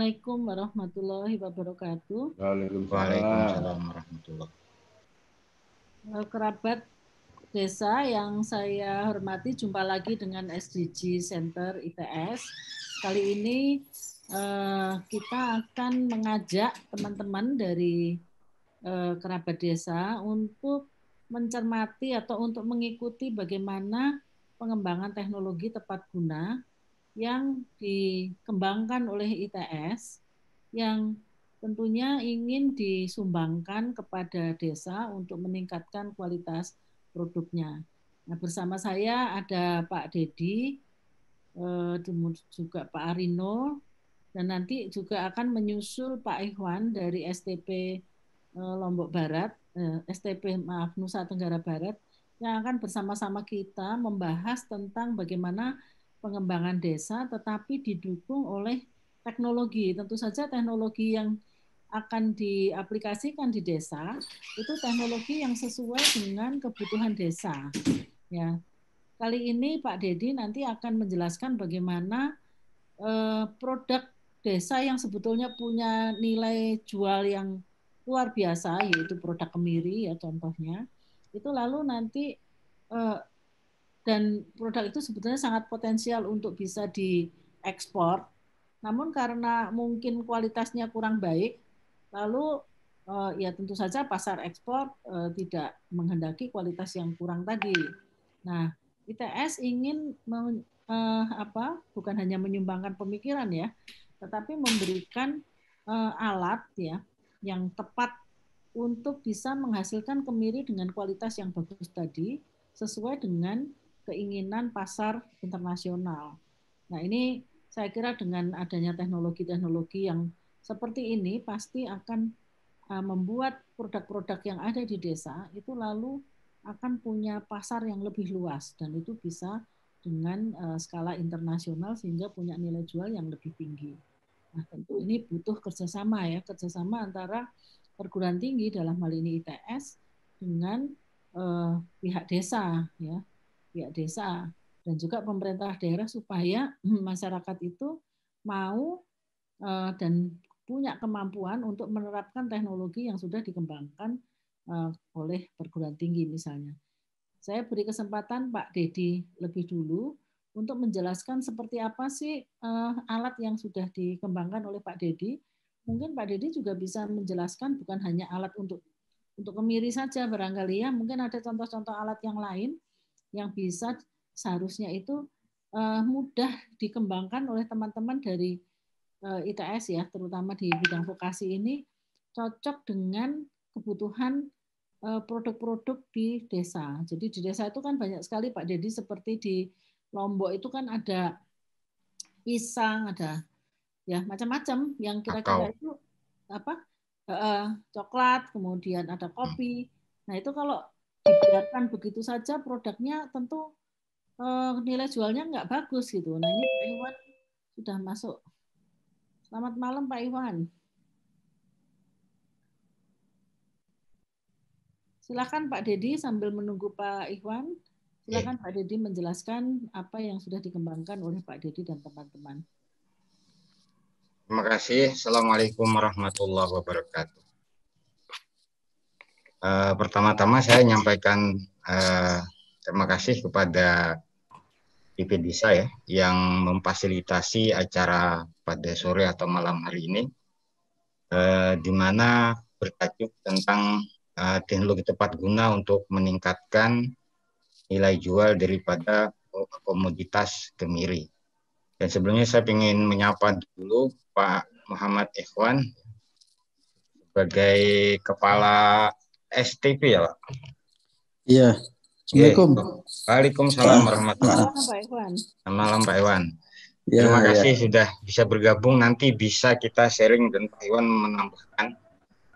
Assalamualaikum warahmatullahi wabarakatuh. Waalaikumsalam warahmatullahi. Kerabat desa yang saya hormati, jumpa lagi dengan SDG Center ITS. Kali ini kita akan mengajak teman-teman dari kerabat desa untuk mencermati atau untuk mengikuti bagaimana pengembangan teknologi tepat guna yang dikembangkan oleh ITS yang tentunya ingin disumbangkan kepada desa untuk meningkatkan kualitas produknya. Nah, bersama saya ada Pak Dedi, juga Pak Arino, dan nanti juga akan menyusul Pak Ikhwan dari STP Lombok Barat, STP Nusa Tenggara Barat, yang akan bersama-sama kita membahas tentang bagaimana pengembangan desa tetapi didukung oleh teknologi. Tentu saja teknologi yang akan diaplikasikan di desa itu teknologi yang sesuai dengan kebutuhan desa. Ya, kali ini Pak Dedi nanti akan menjelaskan bagaimana produk desa yang sebetulnya punya nilai jual yang luar biasa, yaitu produk kemiri ya contohnya. Itu lalu nanti dan produk itu sebetulnya sangat potensial untuk bisa diekspor. Namun karena mungkin kualitasnya kurang baik, lalu ya tentu saja pasar ekspor tidak menghendaki kualitas yang kurang tadi. Nah, ITS ingin bukan hanya menyumbangkan pemikiran ya, tetapi memberikan alat ya yang tepat untuk bisa menghasilkan kemiri dengan kualitas yang bagus tadi sesuai dengan keinginan pasar internasional. Nah, ini saya kira dengan adanya teknologi-teknologi yang seperti ini pasti akan membuat produk-produk yang ada di desa itu lalu akan punya pasar yang lebih luas dan itu bisa dengan skala internasional sehingga punya nilai jual yang lebih tinggi. Nah, tentu ini butuh kerjasama ya, kerjasama antara perguruan tinggi dalam hal ini ITS dengan pihak desa ya, pihak desa dan juga pemerintah daerah supaya masyarakat itu mau dan punya kemampuan untuk menerapkan teknologi yang sudah dikembangkan oleh perguruan tinggi misalnya. Saya beri kesempatan Pak Dedi lebih dulu untuk menjelaskan seperti apa sih alat yang sudah dikembangkan oleh Pak Dedi. Mungkin Pak Dedi juga bisa menjelaskan bukan hanya alat untuk kemiri saja barangkali ya, mungkin ada contoh-contoh alat yang lain yang bisa seharusnya itu mudah dikembangkan oleh teman-teman dari ITS ya, terutama di bidang vokasi ini cocok dengan kebutuhan produk-produk di desa. Jadi di desa itu kan banyak sekali Pak Dedi, seperti di Lombok itu kan ada pisang, ada ya macam-macam yang kira-kira itu apa coklat, kemudian ada kopi. Nah itu kalau dibiarkan begitu saja produknya tentu nilai jualnya nggak bagus gitu. Nah ini Pak Iwan sudah masuk. Selamat malam Pak Iwan. Silakan Pak Dedi sambil menunggu Pak Iwan. Silakan Pak Dedi menjelaskan apa yang sudah dikembangkan oleh Pak Dedi dan teman-teman. Terima kasih. Assalamualaikum warahmatullahi wabarakatuh. Pertama-tama saya menyampaikan terima kasih kepada TV Desa ya yang memfasilitasi acara pada sore atau malam hari ini, di mana bertajuk tentang teknologi tepat guna untuk meningkatkan nilai jual daripada komoditas kemiri. Dan sebelumnya saya ingin menyapa dulu Pak Muhammad Ikhwan sebagai Kepala STP ya Pak? Iya. Assalamualaikum. Waalaikumsalam warahmatullahi wabarakatuh. Selamat malam Pak Iwan. Terima kasih sudah bisa bergabung. Nanti bisa kita sharing dan Pak Iwan menambahkan.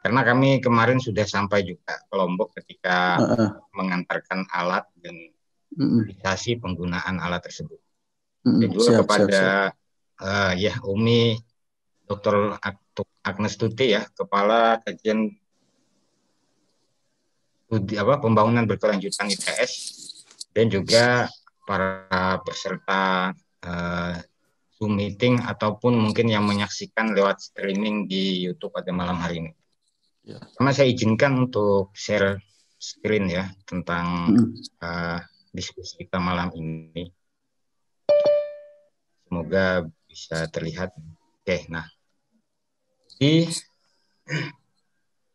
Karena kami kemarin sudah sampai juga ke Lombok ketika mengantarkan alat dan realisasi penggunaan alat tersebut. Dan juga kepada Umi Dr. Agnes Tuti ya, Kepala Kajian Pembangunan Berkelanjutan ITS, dan juga para peserta Zoom meeting ataupun mungkin yang menyaksikan lewat streaming di YouTube pada malam hari ini. Ya. Karena saya izinkan untuk share screen ya tentang diskusi kita malam ini. Semoga bisa terlihat. Oke, nah.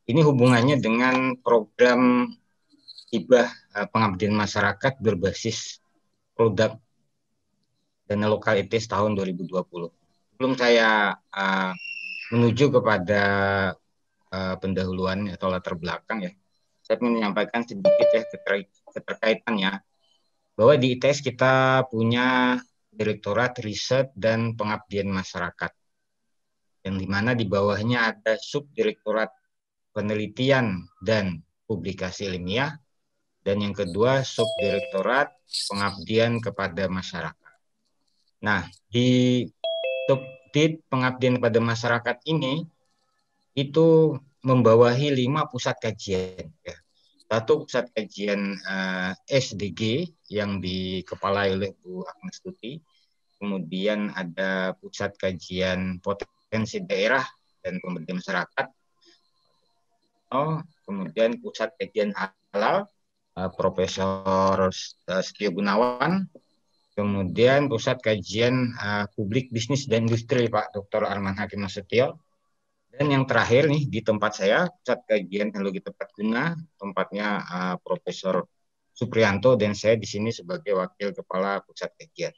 Ini hubungannya dengan program hibah pengabdian masyarakat berbasis produk dana lokal ITS tahun 2020. Sebelum saya menuju kepada pendahuluan atau latar belakang ya, saya ingin menyampaikan sedikit ya keterkaitannya bahwa di ITS kita punya Direktorat Riset dan Pengabdian Masyarakat, yang dimana di bawahnya ada Subdirektorat Penelitian dan Publikasi Ilmiah, dan yang kedua Subdirektorat Pengabdian kepada Masyarakat. Nah, di Subdit Pengabdian kepada Masyarakat ini itu membawahi 5 pusat kajian. Ya. Satu pusat kajian SDG yang dikepalai oleh Bu Agnes Tuti. Kemudian ada pusat kajian potensi daerah dan pemberdayaan masyarakat. Kemudian pusat kajian halal Profesor Setio Gunawan. Kemudian pusat kajian publik bisnis dan industri Pak Dr. Arman Hakim Nasution. Dan yang terakhir nih di tempat saya, pusat kajian teknologi tepat guna, tempatnya Profesor Suprianto dan saya di sini sebagai wakil kepala pusat kajian.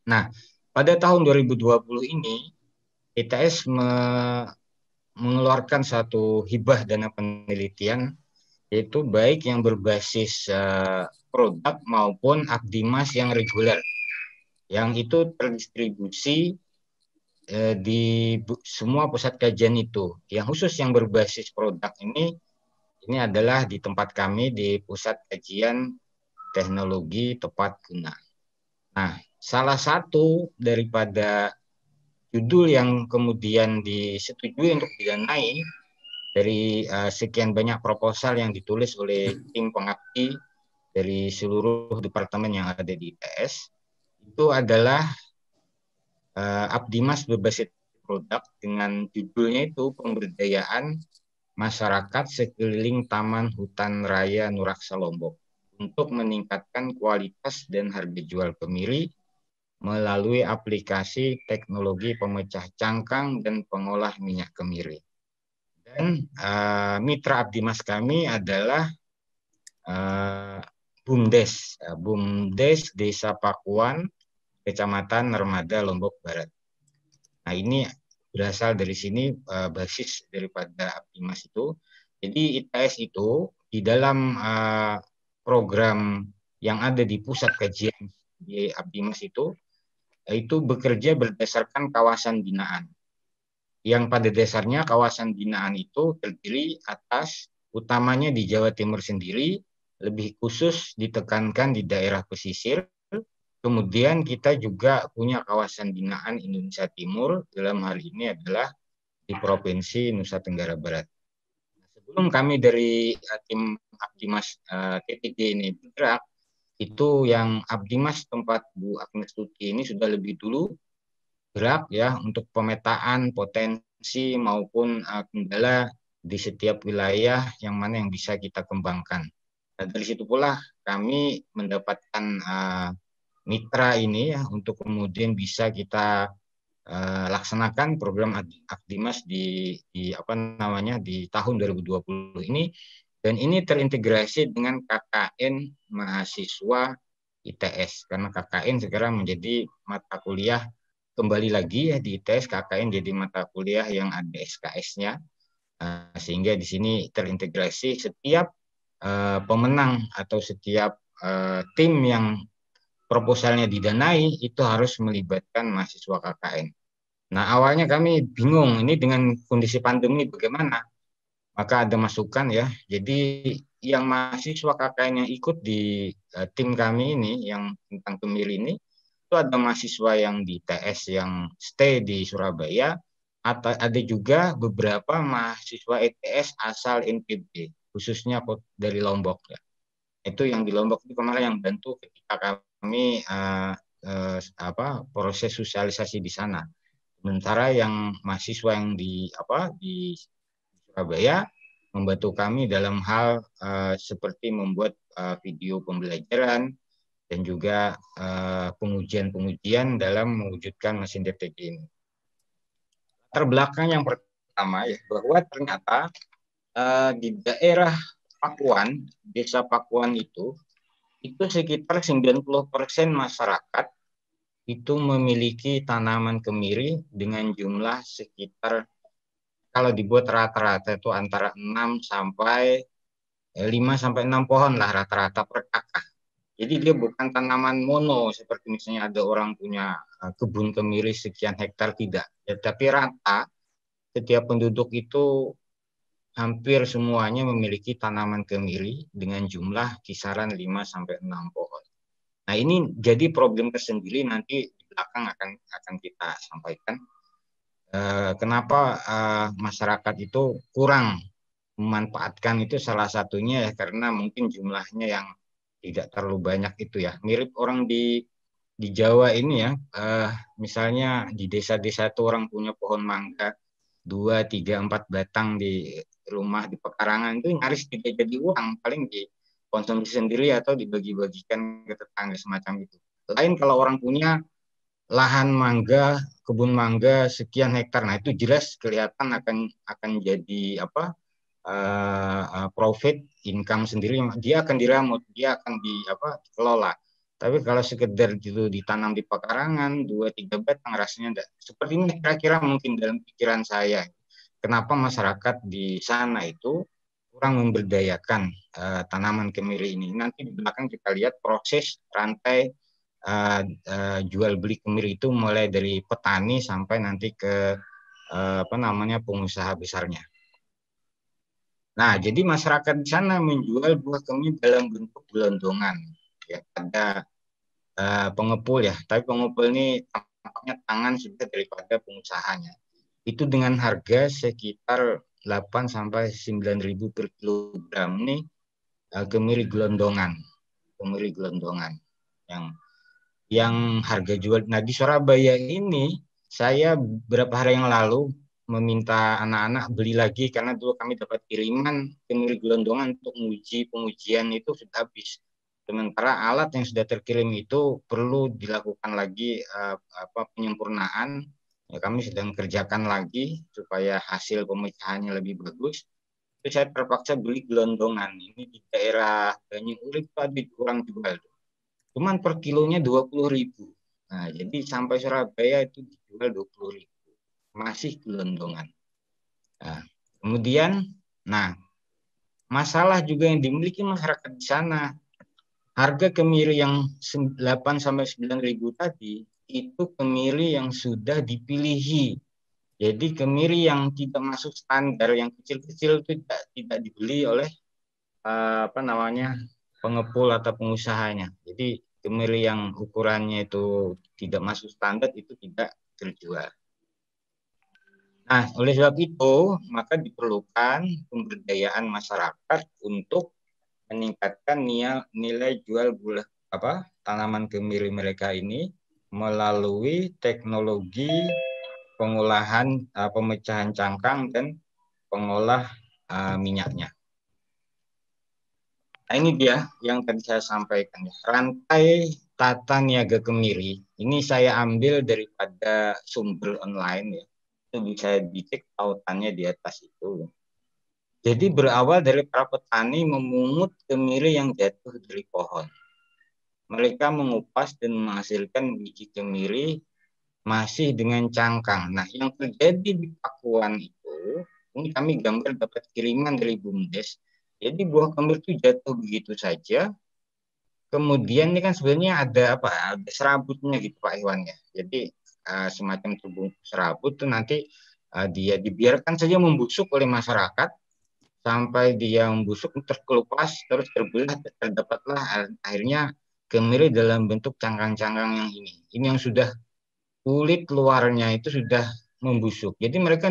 Nah, pada tahun 2020 ini ITS mengeluarkan satu hibah dana penelitian, yaitu baik yang berbasis produk maupun abdimas yang reguler, yang itu terdistribusi di semua pusat kajian itu. Yang khusus yang berbasis produk ini adalah di tempat kami di Pusat Kajian Teknologi Tepat Guna. Nah, salah satu daripada judul yang kemudian disetujui untuk didanai dari sekian banyak proposal yang ditulis oleh tim pengabdi dari seluruh departemen yang ada di ITS, itu adalah abdimas berbasis produk dengan judulnya itu Pemberdayaan Masyarakat Sekeliling Taman Hutan Raya Nuraksa Lombok untuk meningkatkan kualitas dan harga jual kemiri melalui aplikasi teknologi pemecah cangkang dan pengolah minyak kemiri. Dan mitra abdimas kami adalah BUMDes, BUMDes Desa Pakuan, Kecamatan Narmada, Lombok Barat. Nah, ini berasal dari sini basis daripada abdimas itu. Jadi ITS itu di dalam program yang ada di pusat kajian di abdimas itu bekerja berdasarkan kawasan binaan. Yang pada dasarnya kawasan binaan itu terdiri atas utamanya di Jawa Timur sendiri, lebih khusus ditekankan di daerah pesisir. Kemudian kita juga punya kawasan binaan Indonesia Timur, dalam hal ini adalah di Provinsi Nusa Tenggara Barat. Sebelum kami dari tim Abdimas TTG ini bergerak, itu yang Abdimas tempat Bu Agnes Tuti ini sudah lebih dulu gerak ya untuk pemetaan potensi maupun kendala di setiap wilayah yang mana yang bisa kita kembangkan. Dan dari situ pula kami mendapatkan mitra ini ya untuk kemudian bisa kita laksanakan program Abdimas di tahun 2020 ini, dan ini terintegrasi dengan KKN mahasiswa ITS karena KKN sekarang menjadi mata kuliah kembali lagi ya di ITS. KKN jadi mata kuliah yang ada SKS-nya, sehingga di sini terintegrasi setiap pemenang atau setiap tim yang proposalnya didanai itu harus melibatkan mahasiswa KKN. Nah, awalnya kami bingung ini dengan kondisi pandemi bagaimana. Maka ada masukan ya. Jadi yang mahasiswa KKN yang ikut di tim kami ini yang tentang kemiri ini itu ada mahasiswa yang di TS yang stay di Surabaya, atau ada juga beberapa mahasiswa ETS asal NPB khususnya dari Lombok ya. Itu yang di Lombok itu kemarin yang bantu ketika kami proses sosialisasi di sana. Sementara yang mahasiswa yang di Surabaya membantu kami dalam hal seperti membuat video pembelajaran dan juga pengujian-pengujian dalam mewujudkan mesin deteksi ini. Latar belakang yang pertama ya, bahwa ternyata di daerah Pakuan, desa Pakuan itu sekitar 90% masyarakat itu memiliki tanaman kemiri dengan jumlah sekitar, kalau dibuat rata-rata itu antara 5 sampai 6 pohon lah rata-rata per kakak. Jadi dia bukan tanaman mono seperti misalnya ada orang punya kebun kemiri sekian hektar, tidak. Ya, tapi rata setiap penduduk itu hampir semuanya memiliki tanaman kemiri dengan jumlah kisaran 5 sampai 6 pohon. Nah, ini jadi problem tersendiri, nanti di belakang akan kita sampaikan. Kenapa masyarakat itu kurang memanfaatkan itu, salah satunya ya karena mungkin jumlahnya yang tidak terlalu banyak itu ya. Mirip orang di Jawa ini ya, misalnya di desa-desa itu orang punya pohon mangga 2, 3, 4 batang di rumah di pekarangan, itu nyaris tidak jadi uang, paling dikonsumsi sendiri atau dibagi-bagikan ke tetangga semacam itu. Lain kalau orang punya lahan mangga, kebun mangga sekian hektar, nah itu jelas kelihatan akan jadi profit income sendiri, dia akan diramut, dia akan dikelola. Tapi kalau sekedar itu ditanam di pekarangan 2-3 batang, rasanya enggak. Seperti ini kira-kira mungkin dalam pikiran saya, kenapa masyarakat di sana itu kurang memberdayakan tanaman kemiri ini. Nanti di belakang kita lihat proses rantai jual beli kemiri itu mulai dari petani sampai nanti ke pengusaha besarnya. Nah, jadi masyarakat di sana menjual buah kemiri dalam bentuk gelondongan. Ya, ada pengepul ya, tapi pengepul ini tampaknya tangan sudah daripada pengusahanya. Itu dengan harga sekitar 8 sampai 9.000 per kilogram nih kemiri gelondongan. Kemiri gelondongan yang harga jual. Nah, di Surabaya ini saya beberapa hari yang lalu meminta anak-anak beli lagi karena dulu kami dapat kiriman kemiri gelondongan untuk pengujian itu sudah habis. Sementara alat yang sudah terkirim itu perlu dilakukan lagi penyempurnaan. Ya, kami sedang kerjakan lagi supaya hasil pemecahannya lebih bagus. Itu saya terpaksa beli gelondongan. Ini di daerah Banyu Urip ada kurang jual. Cuman per kilonya 20.000. Nah, jadi sampai Surabaya itu dijual 20.000. Masih gelondongan. Nah, kemudian, masalah juga yang dimiliki masyarakat di sana. Harga kemiri yang 8 sampai 9.000 tadi itu kemiri yang sudah dipilihi. Jadi kemiri yang tidak masuk standar, yang kecil-kecil itu tidak dibeli oleh pengepul atau pengusahanya. Jadi kemiri yang ukurannya itu tidak masuk standar itu tidak terjual. Nah, oleh sebab itu, maka diperlukan pemberdayaan masyarakat untuk meningkatkan nilai jual tanaman kemiri mereka ini melalui teknologi pengolahan pemecahan cangkang dan pengolah minyaknya. Nah, ini dia yang tadi saya sampaikan. Rantai tata niaga kemiri ini saya ambil daripada sumber online ya. Itu bisa dicek tautannya di atas itu. Jadi berawal dari para petani memungut kemiri yang jatuh dari pohon. Mereka mengupas dan menghasilkan biji kemiri masih dengan cangkang. Nah, yang terjadi di Pakuan itu, ini kami gambar dapat kiriman dari BUMDes. Jadi buah kemiri itu jatuh begitu saja. Kemudian ini kan sebenarnya ada serabutnya gitu Pak Iwan ya. Jadi semacam tubuh serabut itu nanti dia dibiarkan saja membusuk oleh masyarakat sampai dia membusuk terkelupas terus terbelah, terdapatlah akhirnya kemiri dalam bentuk cangkang-cangkang yang ini. Ini yang sudah kulit luarnya itu sudah membusuk. Jadi mereka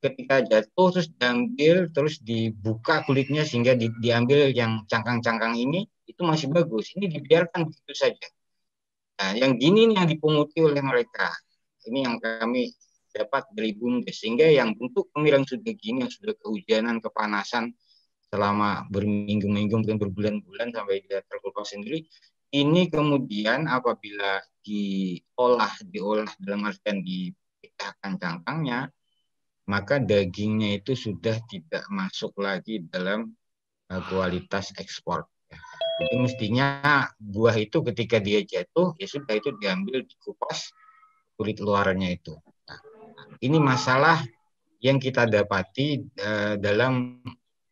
ketika jatuh terus diambil terus dibuka kulitnya sehingga diambil yang cangkang-cangkang ini itu masih bagus. Ini dibiarkan begitu saja. Nah, yang gini nih yang dipunguti oleh mereka. Ini yang kami dapat dari BUMDes. Sehingga yang untuk kemiri yang sudah gini, yang sudah kehujanan, kepanasan selama berminggu-minggu, mungkin berbulan-bulan sampai dia terkelupas sendiri, ini kemudian apabila diolah dalam artian dipecahkan cangkangnya, maka dagingnya itu sudah tidak masuk lagi dalam kualitas ekspor. Jadi mestinya buah itu ketika dia jatuh, ya sudah itu diambil, dikupas kulit luarnya itu. Nah, ini masalah yang kita dapati dalam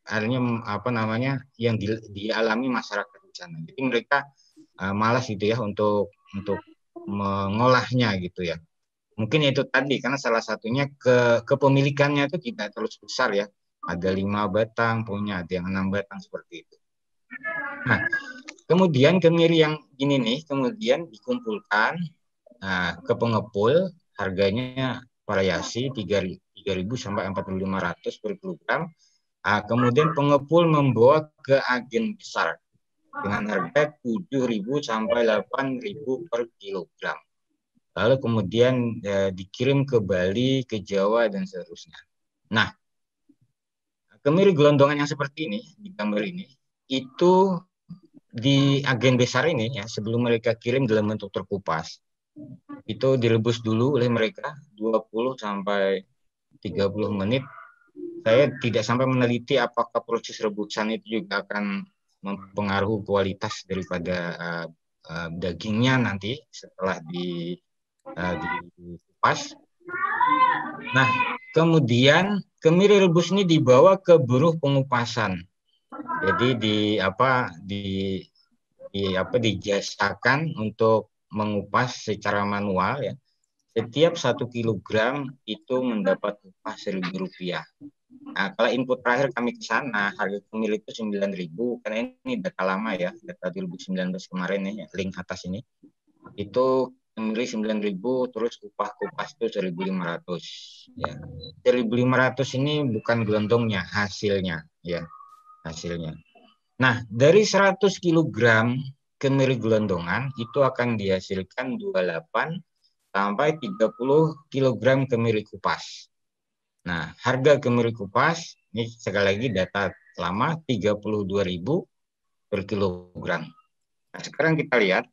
akhirnya apa namanya yang dialami masyarakat di sana. Jadi mereka malas gitu ya untuk mengolahnya gitu ya. Mungkin itu tadi karena salah satunya kepemilikannya itu tidak terlalu besar ya. Ada 5 batang punya, ada yang 6 batang seperti itu. Nah, kemudian kemiri yang ini nih kemudian dikumpulkan ke pengepul, harganya variasi 3.000 sampai 4.500 per kilogram. Kemudian pengepul membawa ke agen besar dengan harga 7.000 sampai 8.000 per kilogram. Lalu kemudian dikirim ke Bali, ke Jawa, dan seterusnya. Nah, kemiri gelondongan yang seperti ini, di gambar ini, itu di agen besar ini ya sebelum mereka kirim dalam bentuk terkupas itu direbus dulu oleh mereka 20 sampai 30 menit. Saya tidak sampai meneliti apakah proses rebusan itu juga akan mempengaruhi kualitas daripada dagingnya nanti setelah dikupas. Nah, kemudian kemiri rebus ini dibawa ke buruh pengupasan. Jadi dijasakan untuk mengupas secara manual ya. Setiap 1 kilogram itu mendapat upah Rp1.000. Nah, kalau input terakhir kami ke sana, harga kemiri itu 9.000, karena ini data lama ya, data 2019 kemarin ya, link atas ini. Itu kemiri 9.000, terus upah kupas itu 1.500. Ya. 1.500 ini bukan gelondongnya, hasilnya ya, hasilnya. Nah, dari 100 kilogram kemiri gelondongan itu akan dihasilkan 28 sampai 30 kilogram kemiri kupas. Nah, harga kemiri kupas, ini sekali lagi data lama, 32.000 per kilogram. Nah, sekarang kita lihat.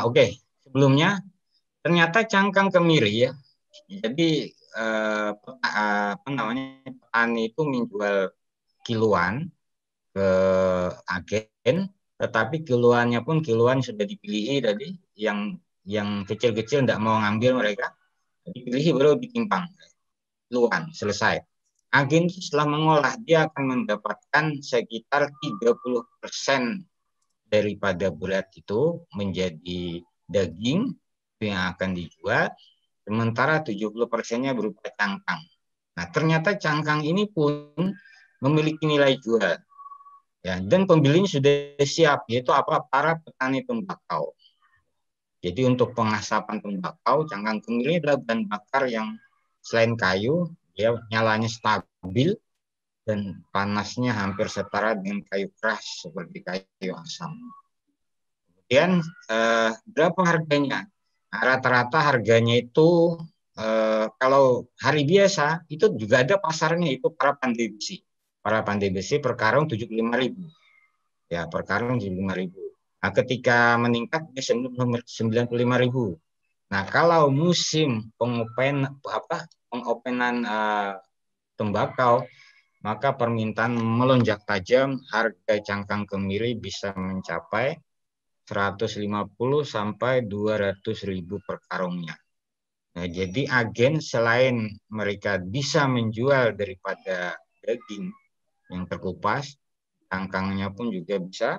Oke. Sebelumnya, ternyata cangkang kemiri ya. Jadi, petani itu menjual kiloan ke agen, tetapi kiloannya pun kiloan sudah dipilih tadi, yang kecil-kecil tidak mau ngambil mereka, dipilih baru ditimbang, kiloan selesai. Agen setelah mengolah dia akan mendapatkan sekitar 30% daripada berat itu menjadi daging yang akan dijual, sementara 70%-nya berupa cangkang. Nah, ternyata cangkang ini pun memiliki nilai jual. Ya, dan pembelinya sudah siap, yaitu apa? Para petani tembakau. Jadi untuk pengasapan tembakau, cangkang kemiri adalah bahan bakar yang selain kayu, dia nyalanya stabil dan panasnya hampir setara dengan kayu keras seperti kayu asam. Kemudian berapa harganya? Nah, rata-rata harganya itu kalau hari biasa itu juga ada pasarnya, itu para pandai besi. Para pandai besi per karung 75.000. Ya, per karung 75.000. Nah, ketika meningkat 95.000. Nah, kalau musim pengopenan tembakau, maka permintaan melonjak tajam, harga cangkang kemiri bisa mencapai 150 sampai 200.000 per karungnya. Nah, jadi agen selain mereka bisa menjual daripada daging yang terkupas, cangkangnya pun juga bisa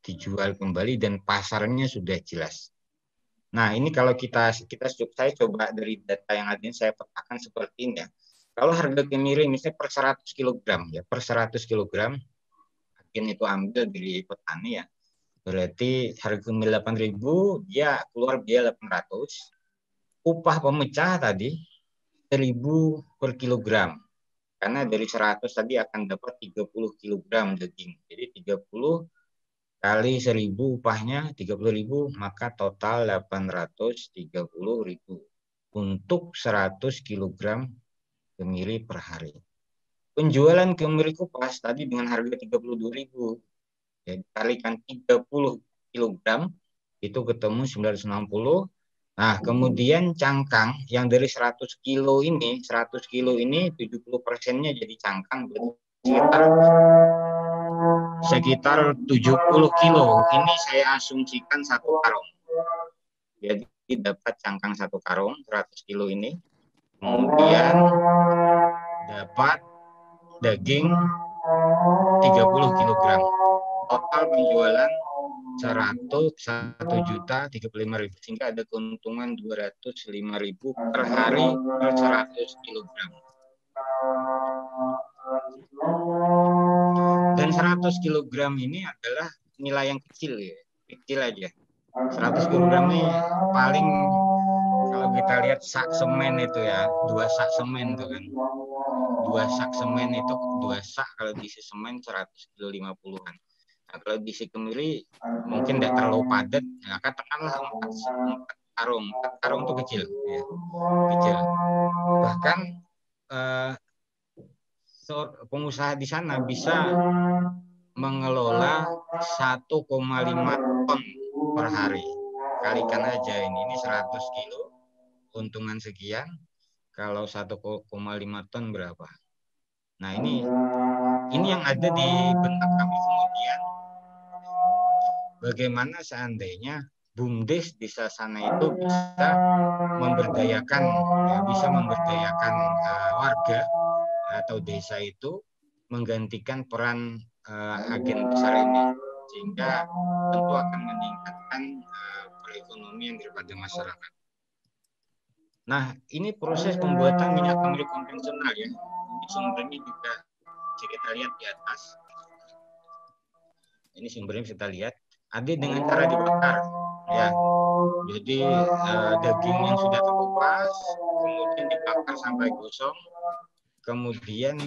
dijual kembali dan pasarnya sudah jelas. Nah, ini kalau saya coba dari data yang ada ini saya petakan seperti ini ya. Kalau harga kemiri misalnya per 100 kg ya, per 100 kg agen itu ambil dari petani ya. Berarti harga kemiri 8.000, dia keluar biaya 800. Upah pemecah tadi 1.000 per kilogram. Karena dari 100 tadi akan dapat 30 kg daging. Jadi 30 kali 1.000 upahnya 30.000, maka total 830.000 untuk 100 kg kemiri per hari. Penjualan kemiri kupas tadi dengan harga 32.000. Jadi kalikan 30 kg itu ketemu 960. Nah, kemudian cangkang yang dari 100 kilo ini 70%-nya jadi cangkang, sekitar 70 kilo. Ini saya asumsikan satu karung. Jadi dapat cangkang satu karung 100 kilo ini. Kemudian dapat daging 30 kg. Total penjualan 1.135.000, sehingga ada keuntungan 205.000 per hari per 100 kg. Dan 100 kg ini adalah nilai yang kecil ya, kecil aja. 100 kg ini paling kalau kita lihat sak semen itu ya, 2 sak semen itu kan. 2 sak semen itu 2 sak kalau diisi semen 100 kilo 50-an. Nah, kalau diisi kemiri mungkin tidak terlalu padat, ya, katakanlah 4 karung. 4 karung itu kecil, ya. Kecil. Bahkan pengusaha di sana bisa mengelola 1,5 ton per hari. Kalikan aja ini 100 kilo, keuntungan sekian. Kalau 1,5 ton berapa? Nah, ini yang ada di benak kami kemudian. Bagaimana seandainya BUMDes di sana itu bisa memberdayakan, ya, warga atau desa itu menggantikan peran agen besar ini, sehingga tentu akan meningkatkan perekonomian daripada masyarakat. Nah, ini proses pembuatan minyak kemiri konvensional ya. Ini sumbernya juga bisa kita lihat di atas. Ini sumbernya bisa kita lihat. Ada dengan cara dibakar, ya. Jadi daging yang sudah terkupas, kemudian dibakar sampai gosong, kemudian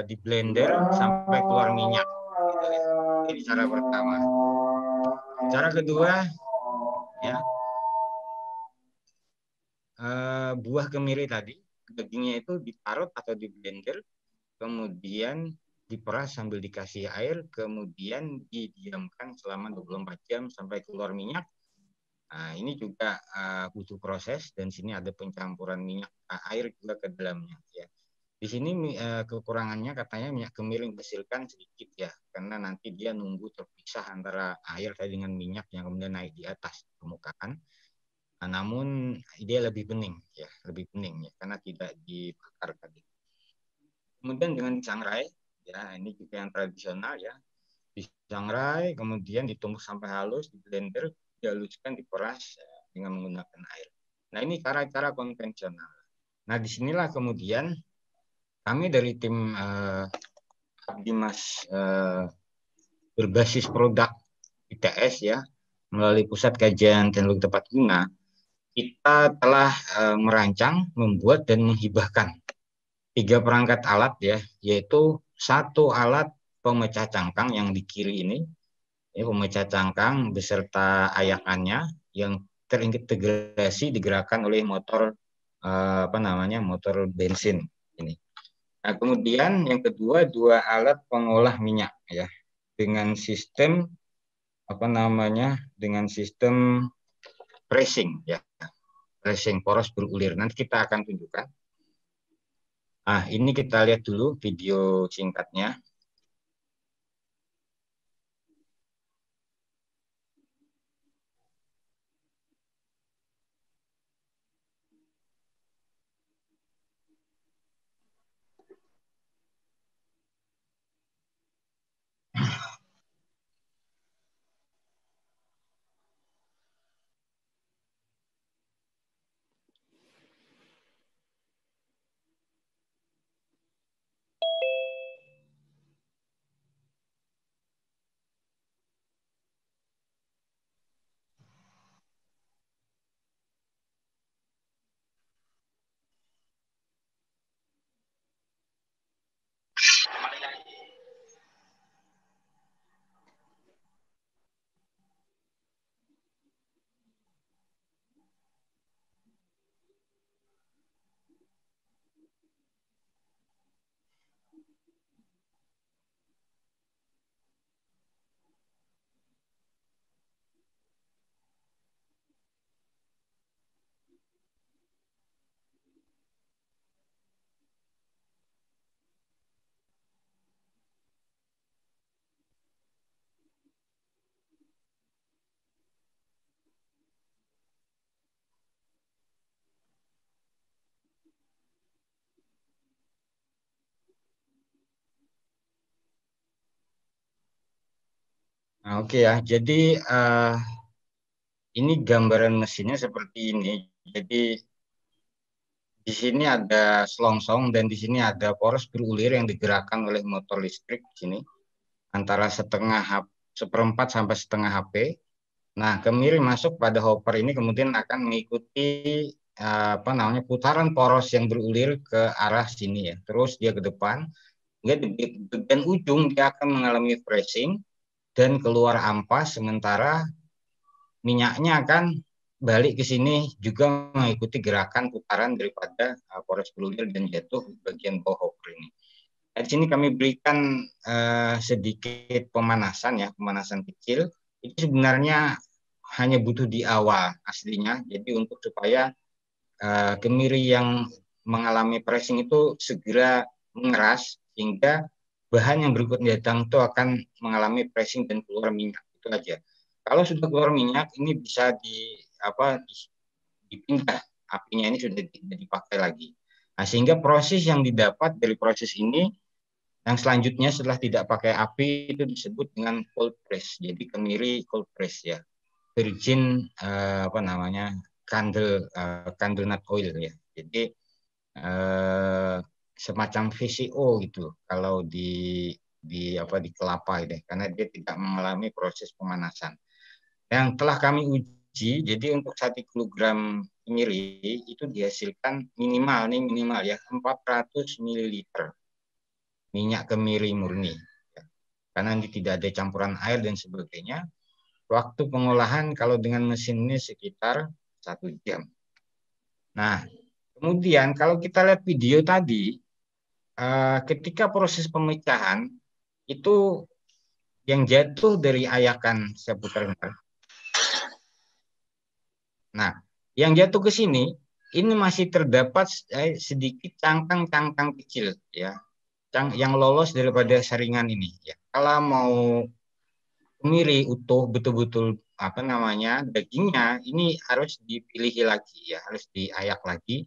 di blender sampai keluar minyak. Gitu ya. Ini cara pertama. Cara kedua, ya, buah kemiri tadi, dagingnya itu diparut atau di blender, kemudian diperas sambil dikasih air, kemudian didiamkan selama 24 jam sampai keluar minyak. Nah, ini juga butuh proses, dan sini ada pencampuran minyak air juga ke dalamnya. Ya. Di sini kekurangannya katanya minyak kemiri dihasilkan sedikit ya, karena nanti dia nunggu terpisah antara air dengan minyak yang kemudian naik di atas permukaan. Nah, namun dia lebih bening ya, karena tidak dibakar tadi. Kemudian dengan disangrai, ya ini juga yang tradisional ya, disangrai kemudian ditumbuk sampai halus, di blender, dihaluskan, diperas dengan menggunakan air. Nah, ini cara-cara konvensional. Nah, disinilah kemudian kami dari tim Abdimas berbasis produk ITS ya, melalui Pusat Kajian Teknologi Tepat Guna, kita telah merancang, membuat, dan menghibahkan 3 perangkat alat ya, yaitu 1 alat pemecah cangkang yang di kiri ini, ya, pemecah cangkang beserta ayakannya yang terintegrasi digerakkan oleh motor motor bensin ini. Nah, kemudian yang kedua 2 alat pengolah minyak ya, dengan sistem pressing ya. Pressing poros berulir. Nanti kita akan tunjukkan. Nah, ini kita lihat dulu video singkatnya. Nah, oke ya. Jadi ini gambaran mesinnya seperti ini. Jadi di sini ada selongsong dan di sini ada poros berulir yang digerakkan oleh motor listrik di sini antara seperempat sampai setengah HP. Nah, kemiri masuk pada hopper ini kemudian akan mengikuti putaran poros yang berulir ke arah sini ya. Terus dia ke depan, di bagian ujung dia akan mengalami pressing dan keluar ampas, sementara minyaknya akan balik ke sini juga mengikuti gerakan putaran daripada poros berulir dan jatuh di bagian bawah hopper ini. Di sini kami berikan sedikit pemanasan ya, pemanasan kecil. Itu sebenarnya hanya butuh di awal aslinya. Jadi untuk supaya kemiri yang mengalami pressing itu segera mengeras sehingga bahan yang berikutnya datang itu akan mengalami pressing dan keluar minyak, itu aja. Kalau sudah keluar minyak ini bisa dipindah, apinya ini sudah tidak dipakai lagi. Nah, sehingga proses yang didapat dari proses ini yang selanjutnya setelah tidak pakai api itu disebut dengan cold press. Jadi kemiri cold press ya. Virgin candle nut oil ya. Jadi semacam VCO gitu kalau di kelapa itu, karena dia tidak mengalami proses pemanasan. Yang telah kami uji, jadi untuk 1 kilogram kemiri itu dihasilkan minimal ya 400 ml minyak kemiri murni. Karena ini tidak ada campuran air dan sebagainya. Waktu pengolahan kalau dengan mesin ini sekitar 1 jam. Nah, kemudian kalau kita lihat video tadi, ketika proses pemecahan itu yang jatuh dari ayakan, saya putar bentar. Nah, yang jatuh ke sini ini masih terdapat sedikit cangkang-cangkang kecil ya, yang lolos daripada saringan ini ya. Kalau mau kemiri utuh betul-betul dagingnya ini harus dipilih lagi ya, harus diayak lagi.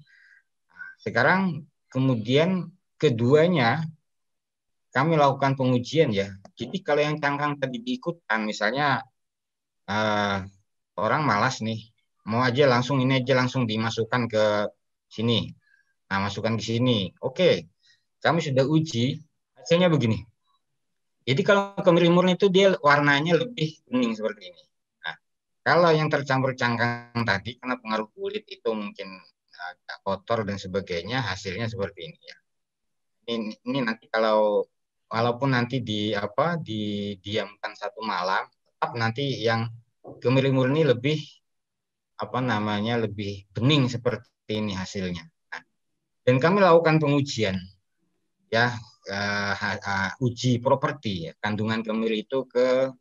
Sekarang kemudian keduanya kami lakukan pengujian ya. Jadi kalau yang cangkang tadi diikutkan, misalnya orang malas nih, mau aja langsung ini aja langsung dimasukkan ke sini. Nah, masukkan ke sini. Oke, kami sudah uji, hasilnya begini. Jadi kalau kemiri murni itu dia warnanya lebih kuning seperti ini. Nah, kalau yang tercampur cangkang tadi karena pengaruh kulit itu mungkin agak kotor dan sebagainya, hasilnya seperti ini ya. Ini nanti walaupun nanti didiamkan 1 malam, tetap nanti yang kemiri murni lebih lebih bening seperti ini hasilnya. Nah, dan kami lakukan pengujian ya, uji properti ya, kandungan kemiri itu ke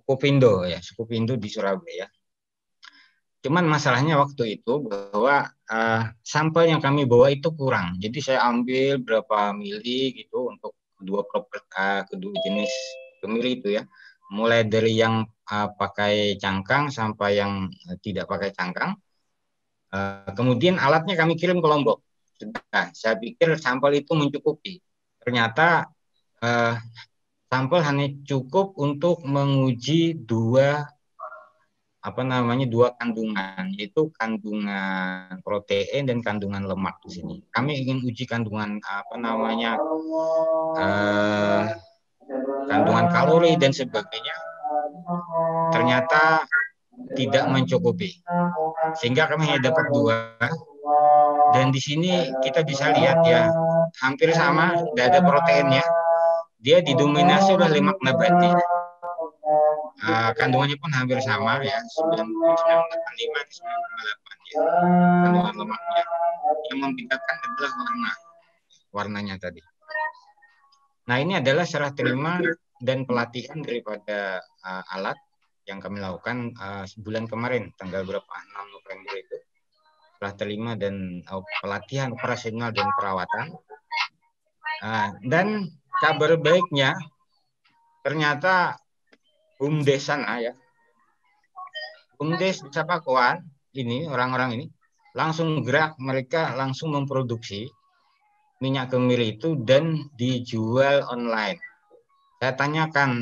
Sukupindo di Surabaya. Cuman masalahnya waktu itu bahwa sampel yang kami bawa itu kurang. Jadi saya ambil berapa mili gitu untuk kedua jenis kemiri itu ya. Mulai dari yang pakai cangkang sampai yang tidak pakai cangkang. Kemudian alatnya kami kirim ke Lombok. Nah, saya pikir sampel itu mencukupi. Ternyata sampel hanya cukup untuk menguji dua kandungan, yaitu kandungan protein dan kandungan lemak di sini. Kami ingin uji kandungan kandungan kalori dan sebagainya. Ternyata tidak mencukupi. Sehingga kami hanya dapat 2. Dan di sini kita bisa lihat ya, hampir sama, tidak ada proteinnya. Dia didominasi oleh lemak nabati. Kandungannya pun hampir sama ya, 9,85 ke 9,8 ya, kandungan lemaknya. Yang membedakan adalah warnanya tadi. Nah, ini adalah serah terima dan pelatihan daripada alat yang kami lakukan bulan kemarin, tanggal berapa? 6 November itu. Serah terima dan pelatihan operasional dan perawatan. Dan kabar baiknya, ternyata BUMDes sana ya, BUMDes Desa Pakuan ini, orang-orang ini langsung gerak, mereka langsung memproduksi minyak kemiri itu dan dijual online. Saya tanyakan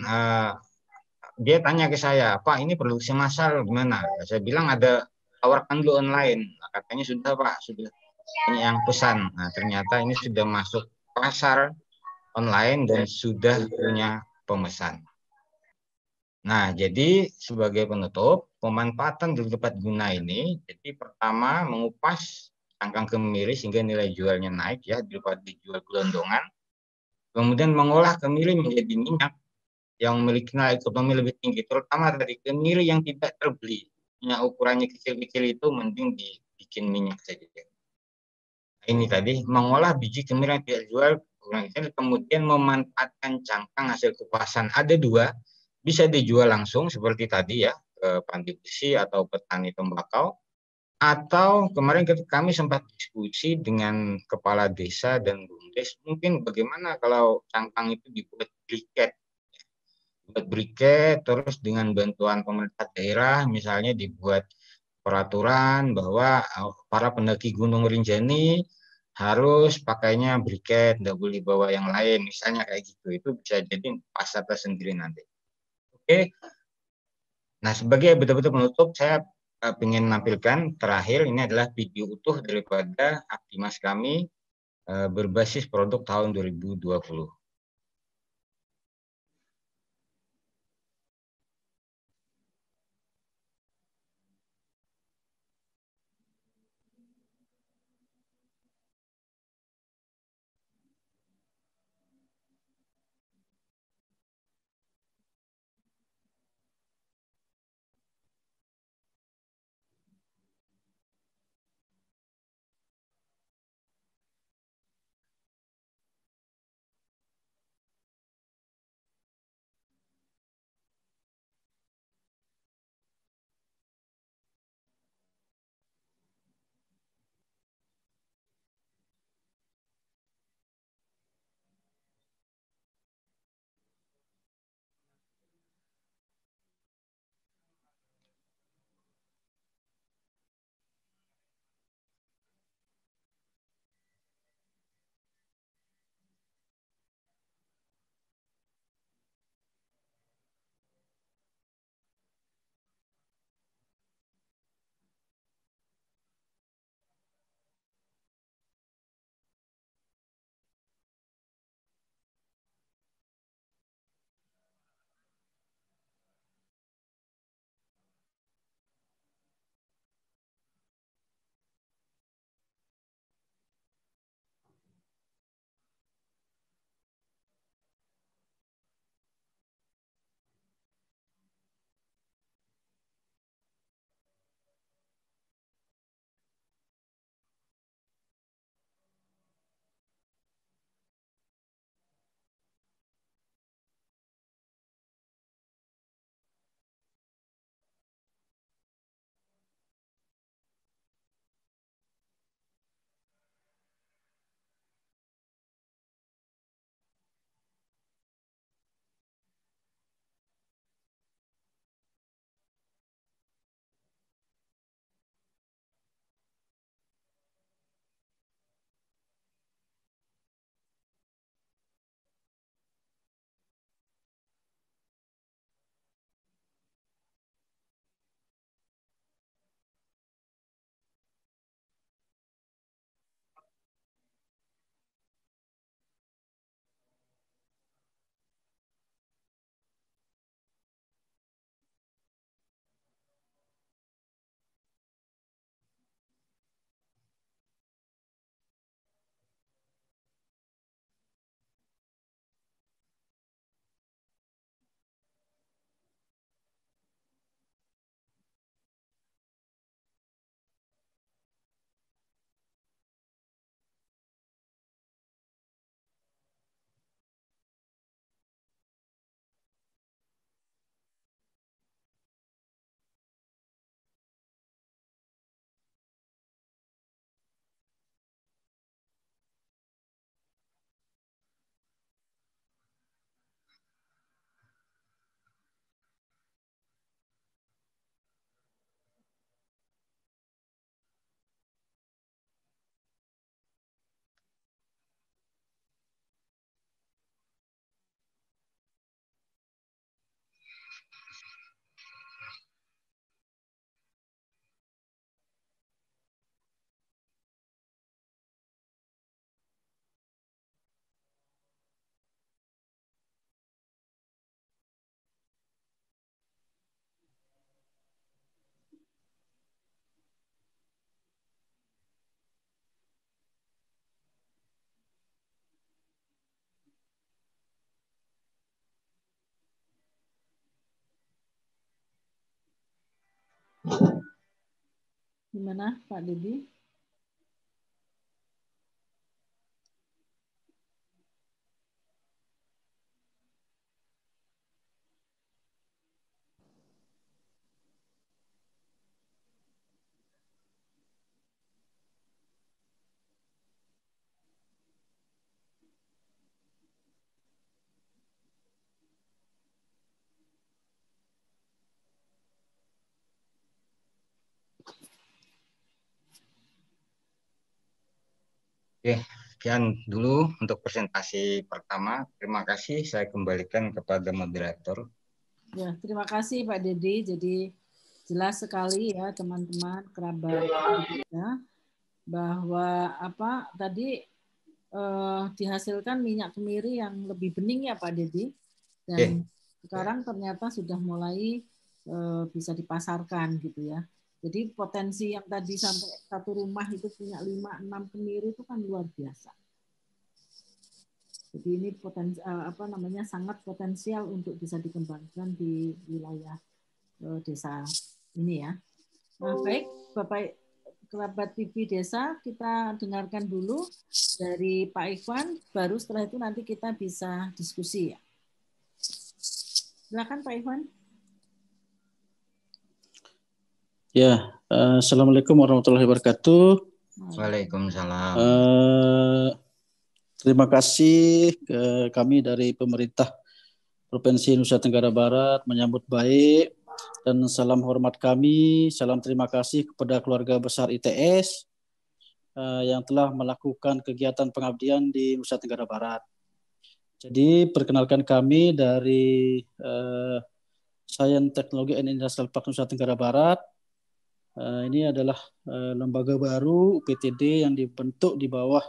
dia tanya ke saya, Pak ini produksi massal gimana? Saya bilang ada, tawarkan dulu online. Nah, katanya sudah Pak, sudah banyak yang pesan. Nah ternyata ini sudah masuk pasar online dan sudah punya pemesan. Nah, jadi sebagai penutup, pemanfaatan dari tempat guna ini, jadi pertama mengupas cangkang kemiri sehingga nilai jualnya naik ya, daripada dijual gelondongan. Kemudian mengolah kemiri menjadi minyak yang memiliki nilai ekonomi lebih tinggi, terutama dari kemiri yang tidak terbeli. Minyak ukurannya kecil-kecil itu mending dibikin minyak saja. Ini tadi mengolah biji kemiri yang tidak dijual, kemudian memanfaatkan cangkang hasil kupasan. Ada dua, bisa dijual langsung seperti tadi ya, ke panti besi atau petani tembakau, atau kemarin kami sempat diskusi dengan kepala desa dan bumdes, mungkin bagaimana kalau cangkang itu dibuat briket, terus dengan bantuan pemerintah daerah, misalnya dibuat peraturan bahwa para pendaki Gunung Rinjani harus pakainya briket, tidak boleh bawa yang lain, misalnya kayak gitu. Itu bisa jadi wisata sendiri nanti. Oke. Nah, sebagai betul-betul penutup, saya ingin menampilkan terakhir, ini adalah video utuh daripada Aktimas kami berbasis produk tahun 2020. Gimana Pak Dedi? Oke, sekian dulu untuk presentasi pertama. Terima kasih, saya kembalikan kepada moderator. Ya, terima kasih Pak Dedi. Jadi jelas sekali ya teman-teman kerabat kita bahwa apa tadi dihasilkan minyak kemiri yang lebih bening ya Pak Dedi. Dan sekarang ternyata sudah mulai bisa dipasarkan gitu ya. Jadi potensi yang tadi sampai satu rumah itu punya 5-6 kemiri itu kan luar biasa. Jadi ini potensi sangat potensial untuk bisa dikembangkan di wilayah desa ini ya. Nah, baik Bapak kerabat TV desa, kita dengarkan dulu dari Pak Ikhwan, baru setelah itu nanti kita bisa diskusi ya. Silakan Pak Ikhwan. Ya, Assalamualaikum warahmatullahi wabarakatuh. Waalaikumsalam. Terima kasih ke kami dari pemerintah Provinsi Nusa Tenggara Barat menyambut baik dan salam hormat kami, salam terima kasih kepada keluarga besar ITS yang telah melakukan kegiatan pengabdian di Nusa Tenggara Barat. Jadi perkenalkan kami dari Science Technology and Industrial Park Nusa Tenggara Barat. Ini adalah lembaga baru UPTD yang dibentuk di bawah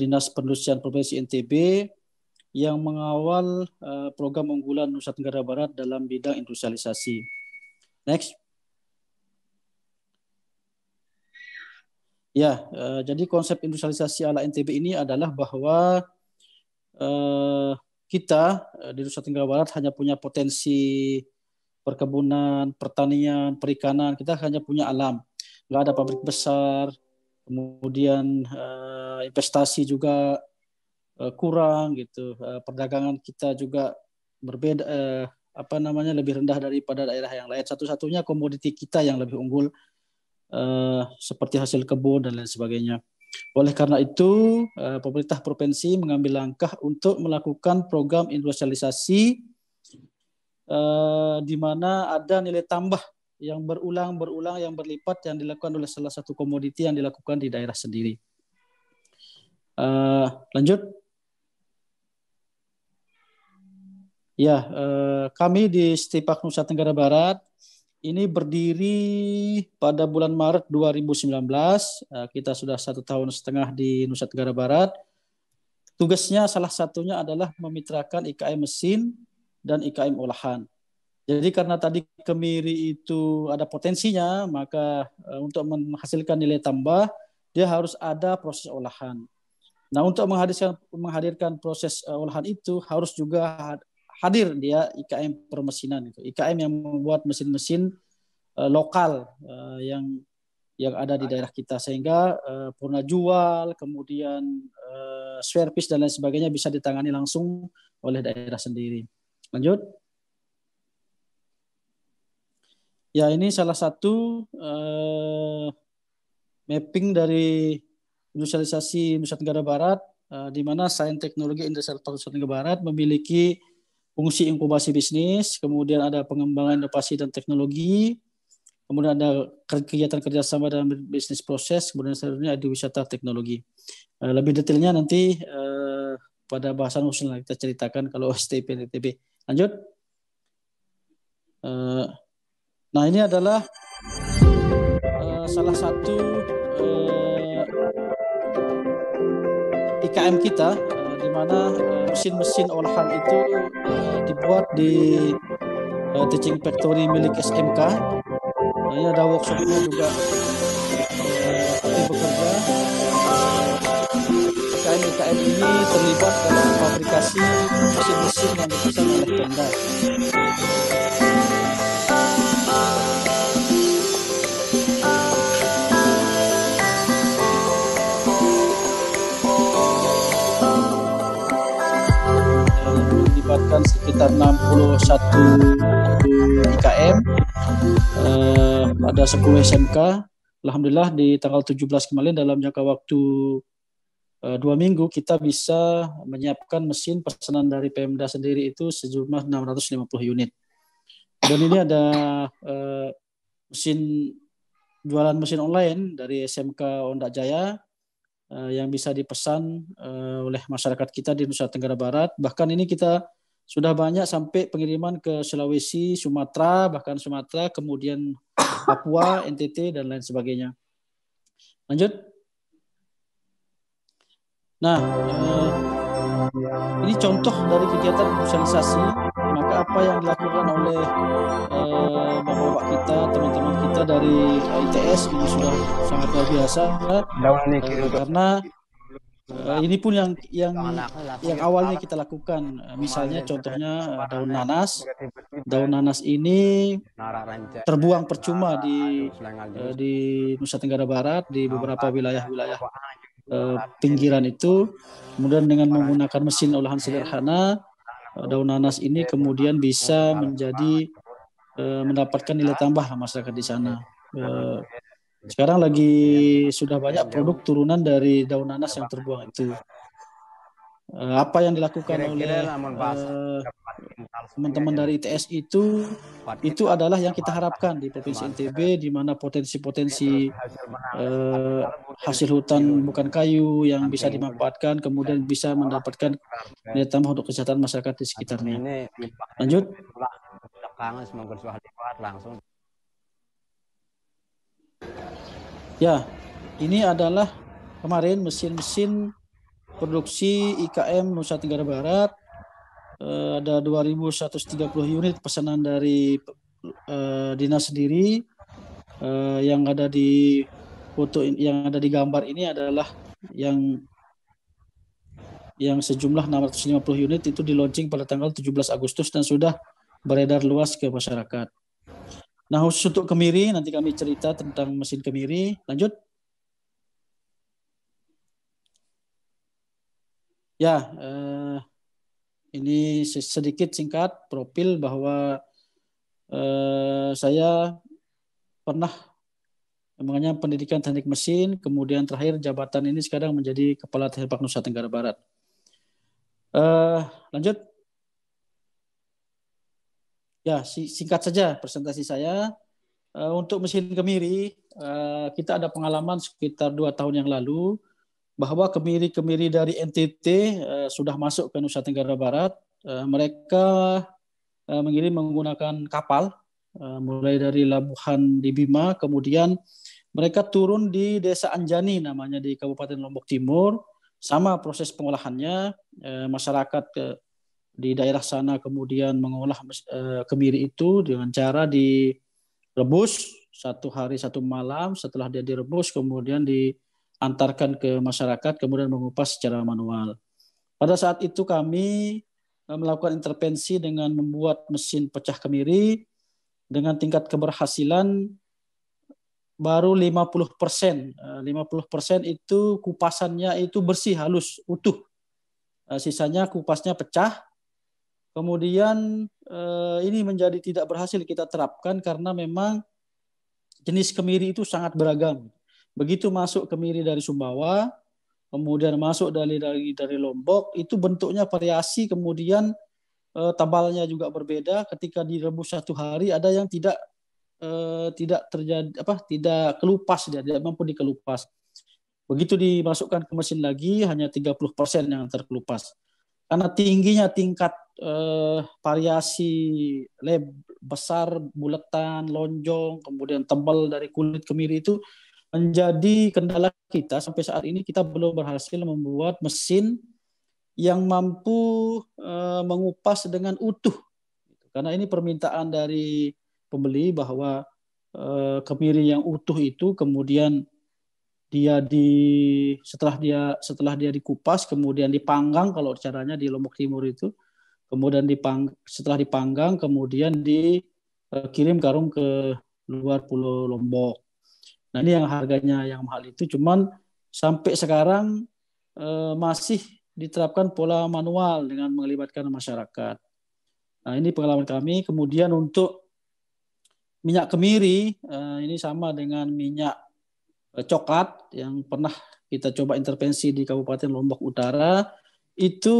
Dinas Perindustrian Provinsi NTB yang mengawal program unggulan Nusa Tenggara Barat dalam bidang industrialisasi. Next. Ya, jadi konsep industrialisasi ala NTB ini adalah bahwa kita di Nusa Tenggara Barat hanya punya potensi perkebunan, pertanian, perikanan, kita hanya punya alam. Nggak ada pabrik besar, kemudian investasi juga kurang gitu. Perdagangan kita juga berbeda, lebih rendah daripada daerah yang lain. Satu-satunya komoditi kita yang lebih unggul seperti hasil kebun dan lain sebagainya. Oleh karena itu, pemerintah provinsi mengambil langkah untuk melakukan program industrialisasi di mana ada nilai tambah yang berulang yang berlipat yang dilakukan oleh salah satu komoditi yang dilakukan di daerah sendiri. Lanjut. Ya, kami di Stipak Nusa Tenggara Barat ini berdiri pada bulan Maret 2019. Kita sudah 1,5 tahun di Nusa Tenggara Barat. Tugasnya salah satunya adalah memitrakan IKM mesin dan IKM olahan. Jadi karena tadi kemiri itu ada potensinya, maka untuk menghasilkan nilai tambah, dia harus ada proses olahan. Nah, untuk menghadirkan proses olahan itu harus juga hadir dia IKM permesinan itu. IKM yang membuat mesin-mesin lokal yang ada di daerah kita sehingga purna jual, kemudian service dan lain sebagainya bisa ditangani langsung oleh daerah sendiri. Lanjut. Ya, ini salah satu mapping dari industrialisasi Nusa Tenggara Barat, di mana Science Technology Industrial Park Nusa Tenggara Barat memiliki fungsi inkubasi bisnis, kemudian ada pengembangan inovasi dan teknologi, kemudian ada kegiatan kerjasama dalam bisnis proses, kemudian selanjutnya ada wisata teknologi. Lebih detailnya nanti pada bahasan usul kita ceritakan kalau STP NTB. Lanjut. Nah, ini adalah salah satu IKM kita, di mana mesin-mesin olahan itu dibuat di teaching factory milik SMK. Nah, ini ada workshopnya juga aktif bekerja. IKM ini terlibat dalam fabrikasi mesin-mesin yang dipesan oleh Pemda. mendapatkan sekitar 61 IKM, ada 10 SMK. Alhamdulillah di tanggal 17 kemarin dalam jangka waktu 2 minggu kita bisa menyiapkan mesin pesanan dari Pemda sendiri itu sejumlah 650 unit. Dan ini ada jualan mesin online dari SMK Ondak Jaya yang bisa dipesan oleh masyarakat kita di Nusa Tenggara Barat. Bahkan ini kita sudah banyak sampai pengiriman ke Sulawesi, Sumatera, bahkan Sumatera, kemudian Papua, NTT, dan lain sebagainya. Lanjut. Nah, ini contoh dari kegiatan sosialisasi. Maka apa yang dilakukan oleh bapak-bapak kita, teman-teman kita dari ITS ini sudah sangat luar biasa. Karena ini pun yang awalnya kita lakukan. Misalnya contohnya daun nanas. Daun nanas ini terbuang percuma di Nusa Tenggara Barat, di beberapa wilayah-wilayah pinggiran itu. Kemudian dengan menggunakan mesin olahan sederhana, daun nanas ini kemudian bisa menjadi mendapatkan nilai tambah masyarakat di sana. Sekarang sudah banyak produk turunan dari daun nanas yang terbuang itu. Apa yang dilakukan oleh teman-teman dari ITS itu adalah yang kita harapkan di Provinsi NTB, di mana potensi-potensi hasil hutan bukan kayu yang bisa dimanfaatkan, kemudian bisa mendapatkan nilai tambah untuk kesehatan masyarakat di sekitarnya. Lanjut. Ya, ini adalah kemarin mesin-mesin produksi IKM Nusa Tenggara Barat. Ada 2.130 unit pesanan dari dinas sendiri. Yang ada di foto, yang ada di gambar ini adalah yang sejumlah 650 unit itu di launching pada tanggal 17 Agustus dan sudah beredar luas ke masyarakat. Nah, khusus untuk kemiri, nanti kami cerita tentang mesin kemiri. Lanjut. Ya, ini sedikit singkat profil bahwa saya pernah mengenyam pendidikan teknik mesin, kemudian terakhir jabatan ini sekarang menjadi Kepala Teknopark Nusa Tenggara Barat. Lanjut. Ya, singkat saja presentasi saya. Untuk mesin kemiri, kita ada pengalaman sekitar 2 tahun yang lalu, bahwa kemiri-kemiri dari NTT sudah masuk ke Nusa Tenggara Barat. Mereka mengirim menggunakan kapal, mulai dari Labuhan di Bima, kemudian mereka turun di Desa Anjani namanya di Kabupaten Lombok Timur. Sama proses pengolahannya, masyarakat di daerah sana kemudian mengolah kemiri itu dengan cara direbus 1 hari 1 malam. Setelah dia direbus kemudian antarkan ke masyarakat, kemudian mengupas secara manual. Pada saat itu kami melakukan intervensi dengan membuat mesin pecah kemiri dengan tingkat keberhasilan baru 50%. 50% itu kupasannya itu bersih, halus, utuh. Sisanya kupasnya pecah. Kemudian ini menjadi tidak berhasil kita terapkan karena memang jenis kemiri itu sangat beragam. Begitu masuk kemiri dari Sumbawa, kemudian masuk dari Lombok, itu bentuknya variasi, kemudian tabalnya juga berbeda. Ketika direbus 1 hari, ada yang tidak terjadi tidak kelupas, dia tidak mampu dikelupas. Begitu dimasukkan ke mesin lagi, hanya 30% yang terkelupas. Karena tingginya tingkat variasi besar, bulatan, lonjong, kemudian tebal dari kulit kemiri itu menjadi kendala kita. Sampai saat ini kita belum berhasil membuat mesin yang mampu mengupas dengan utuh. Karena ini permintaan dari pembeli bahwa kemiri yang utuh itu kemudian setelah dia dikupas kemudian dipanggang, kalau caranya di Lombok Timur itu, kemudian setelah dipanggang kemudian dikirim karung ke luar Pulau Lombok. Nah, ini yang harganya yang mahal itu, cuman sampai sekarang masih diterapkan pola manual dengan melibatkan masyarakat. Nah, ini pengalaman kami. Kemudian untuk minyak kemiri, ini sama dengan minyak coklat yang pernah kita coba intervensi di Kabupaten Lombok Utara. Itu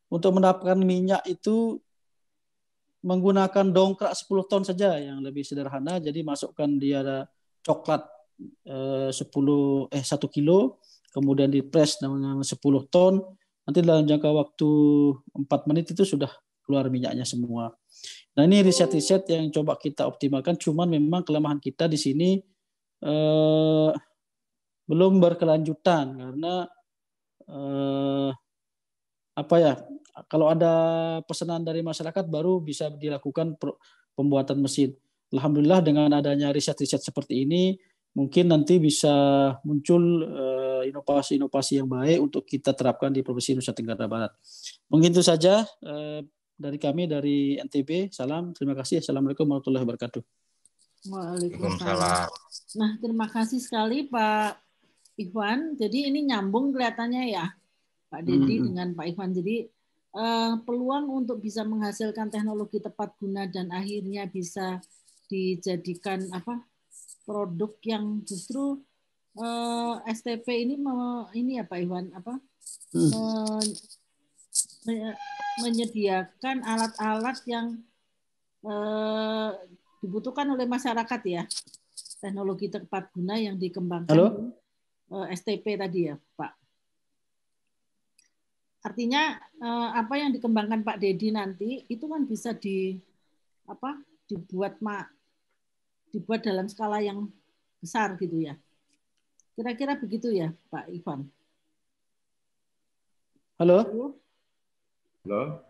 untuk mendapatkan minyak itu menggunakan dongkrak 10 ton saja yang lebih sederhana. Jadi masukkan dia coklat 1 kilo, kemudian dipres dengan 10 ton. Nanti dalam jangka waktu 4 menit itu sudah keluar minyaknya semua. Nah, ini riset-riset yang coba kita optimalkan. Cuman memang kelemahan kita di sini belum berkelanjutan karena kalau ada pesanan dari masyarakat baru bisa dilakukan pembuatan mesin. Alhamdulillah dengan adanya riset-riset seperti ini mungkin nanti bisa muncul inovasi-inovasi yang baik untuk kita terapkan di Provinsi Nusa Tenggara Barat. Mungkin itu saja dari kami dari NTB. Salam, terima kasih. Assalamualaikum warahmatullahi wabarakatuh. Waalaikumsalam. Nah, terima kasih sekali Pak Ikhwan. Jadi ini nyambung kelihatannya ya Pak Dedi dengan Pak Ikhwan. Jadi peluang untuk bisa menghasilkan teknologi tepat guna dan akhirnya bisa dijadikan produk yang justru STP ini ya Pak Ikhwan menyediakan alat-alat yang dibutuhkan oleh masyarakat ya, teknologi tepat guna yang dikembangkan STP tadi ya Pak. Artinya apa yang dikembangkan Pak Dedi nanti itu kan bisa dibuat dalam skala yang besar gitu ya. Kira-kira begitu ya Pak Ivan. Halo. Halo.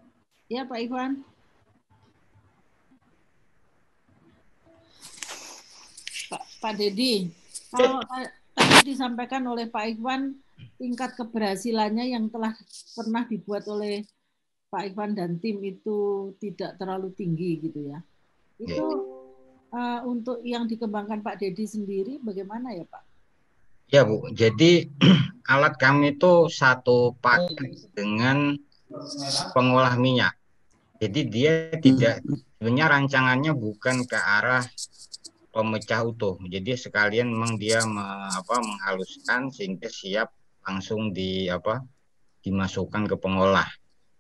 Ya Pak Ivan. Pak Dedi, kalau tadi disampaikan oleh Pak Ikhwan tingkat keberhasilannya yang telah pernah dibuat oleh Pak Ikhwan dan tim itu tidak terlalu tinggi gitu ya. Itu untuk yang dikembangkan Pak Dedi sendiri bagaimana ya Pak? Ya Bu, jadi alat kami itu satu paket dengan pengolah minyak. Jadi dia tidak, sebenarnya rancangannya bukan ke arah pemecah utuh. Jadi sekalian memang dia menghaluskan sehingga siap langsung dimasukkan ke pengolah.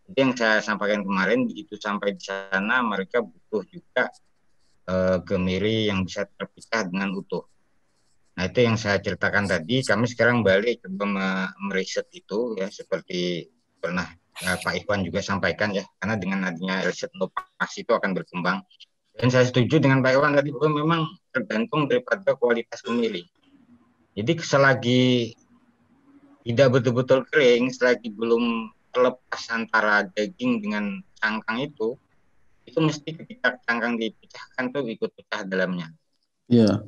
Itu yang saya sampaikan kemarin, begitu sampai di sana mereka butuh juga kemiri yang bisa terpisah dengan utuh. Nah, itu yang saya ceritakan tadi. Kami sekarang balik coba meriset itu ya, seperti pernah Pak Ikhwan juga sampaikan ya, karena dengan adanya riset inovasi itu akan berkembang. Dan saya setuju dengan Pak Ikhwan tadi bahwa memang tergantung daripada kualitas kemiri. Jadi selagi tidak betul-betul kering, selagi belum terlepas antara daging dengan cangkang itu mesti ketika cangkang dipecahkan tuh ikut pecah dalamnya. Iya.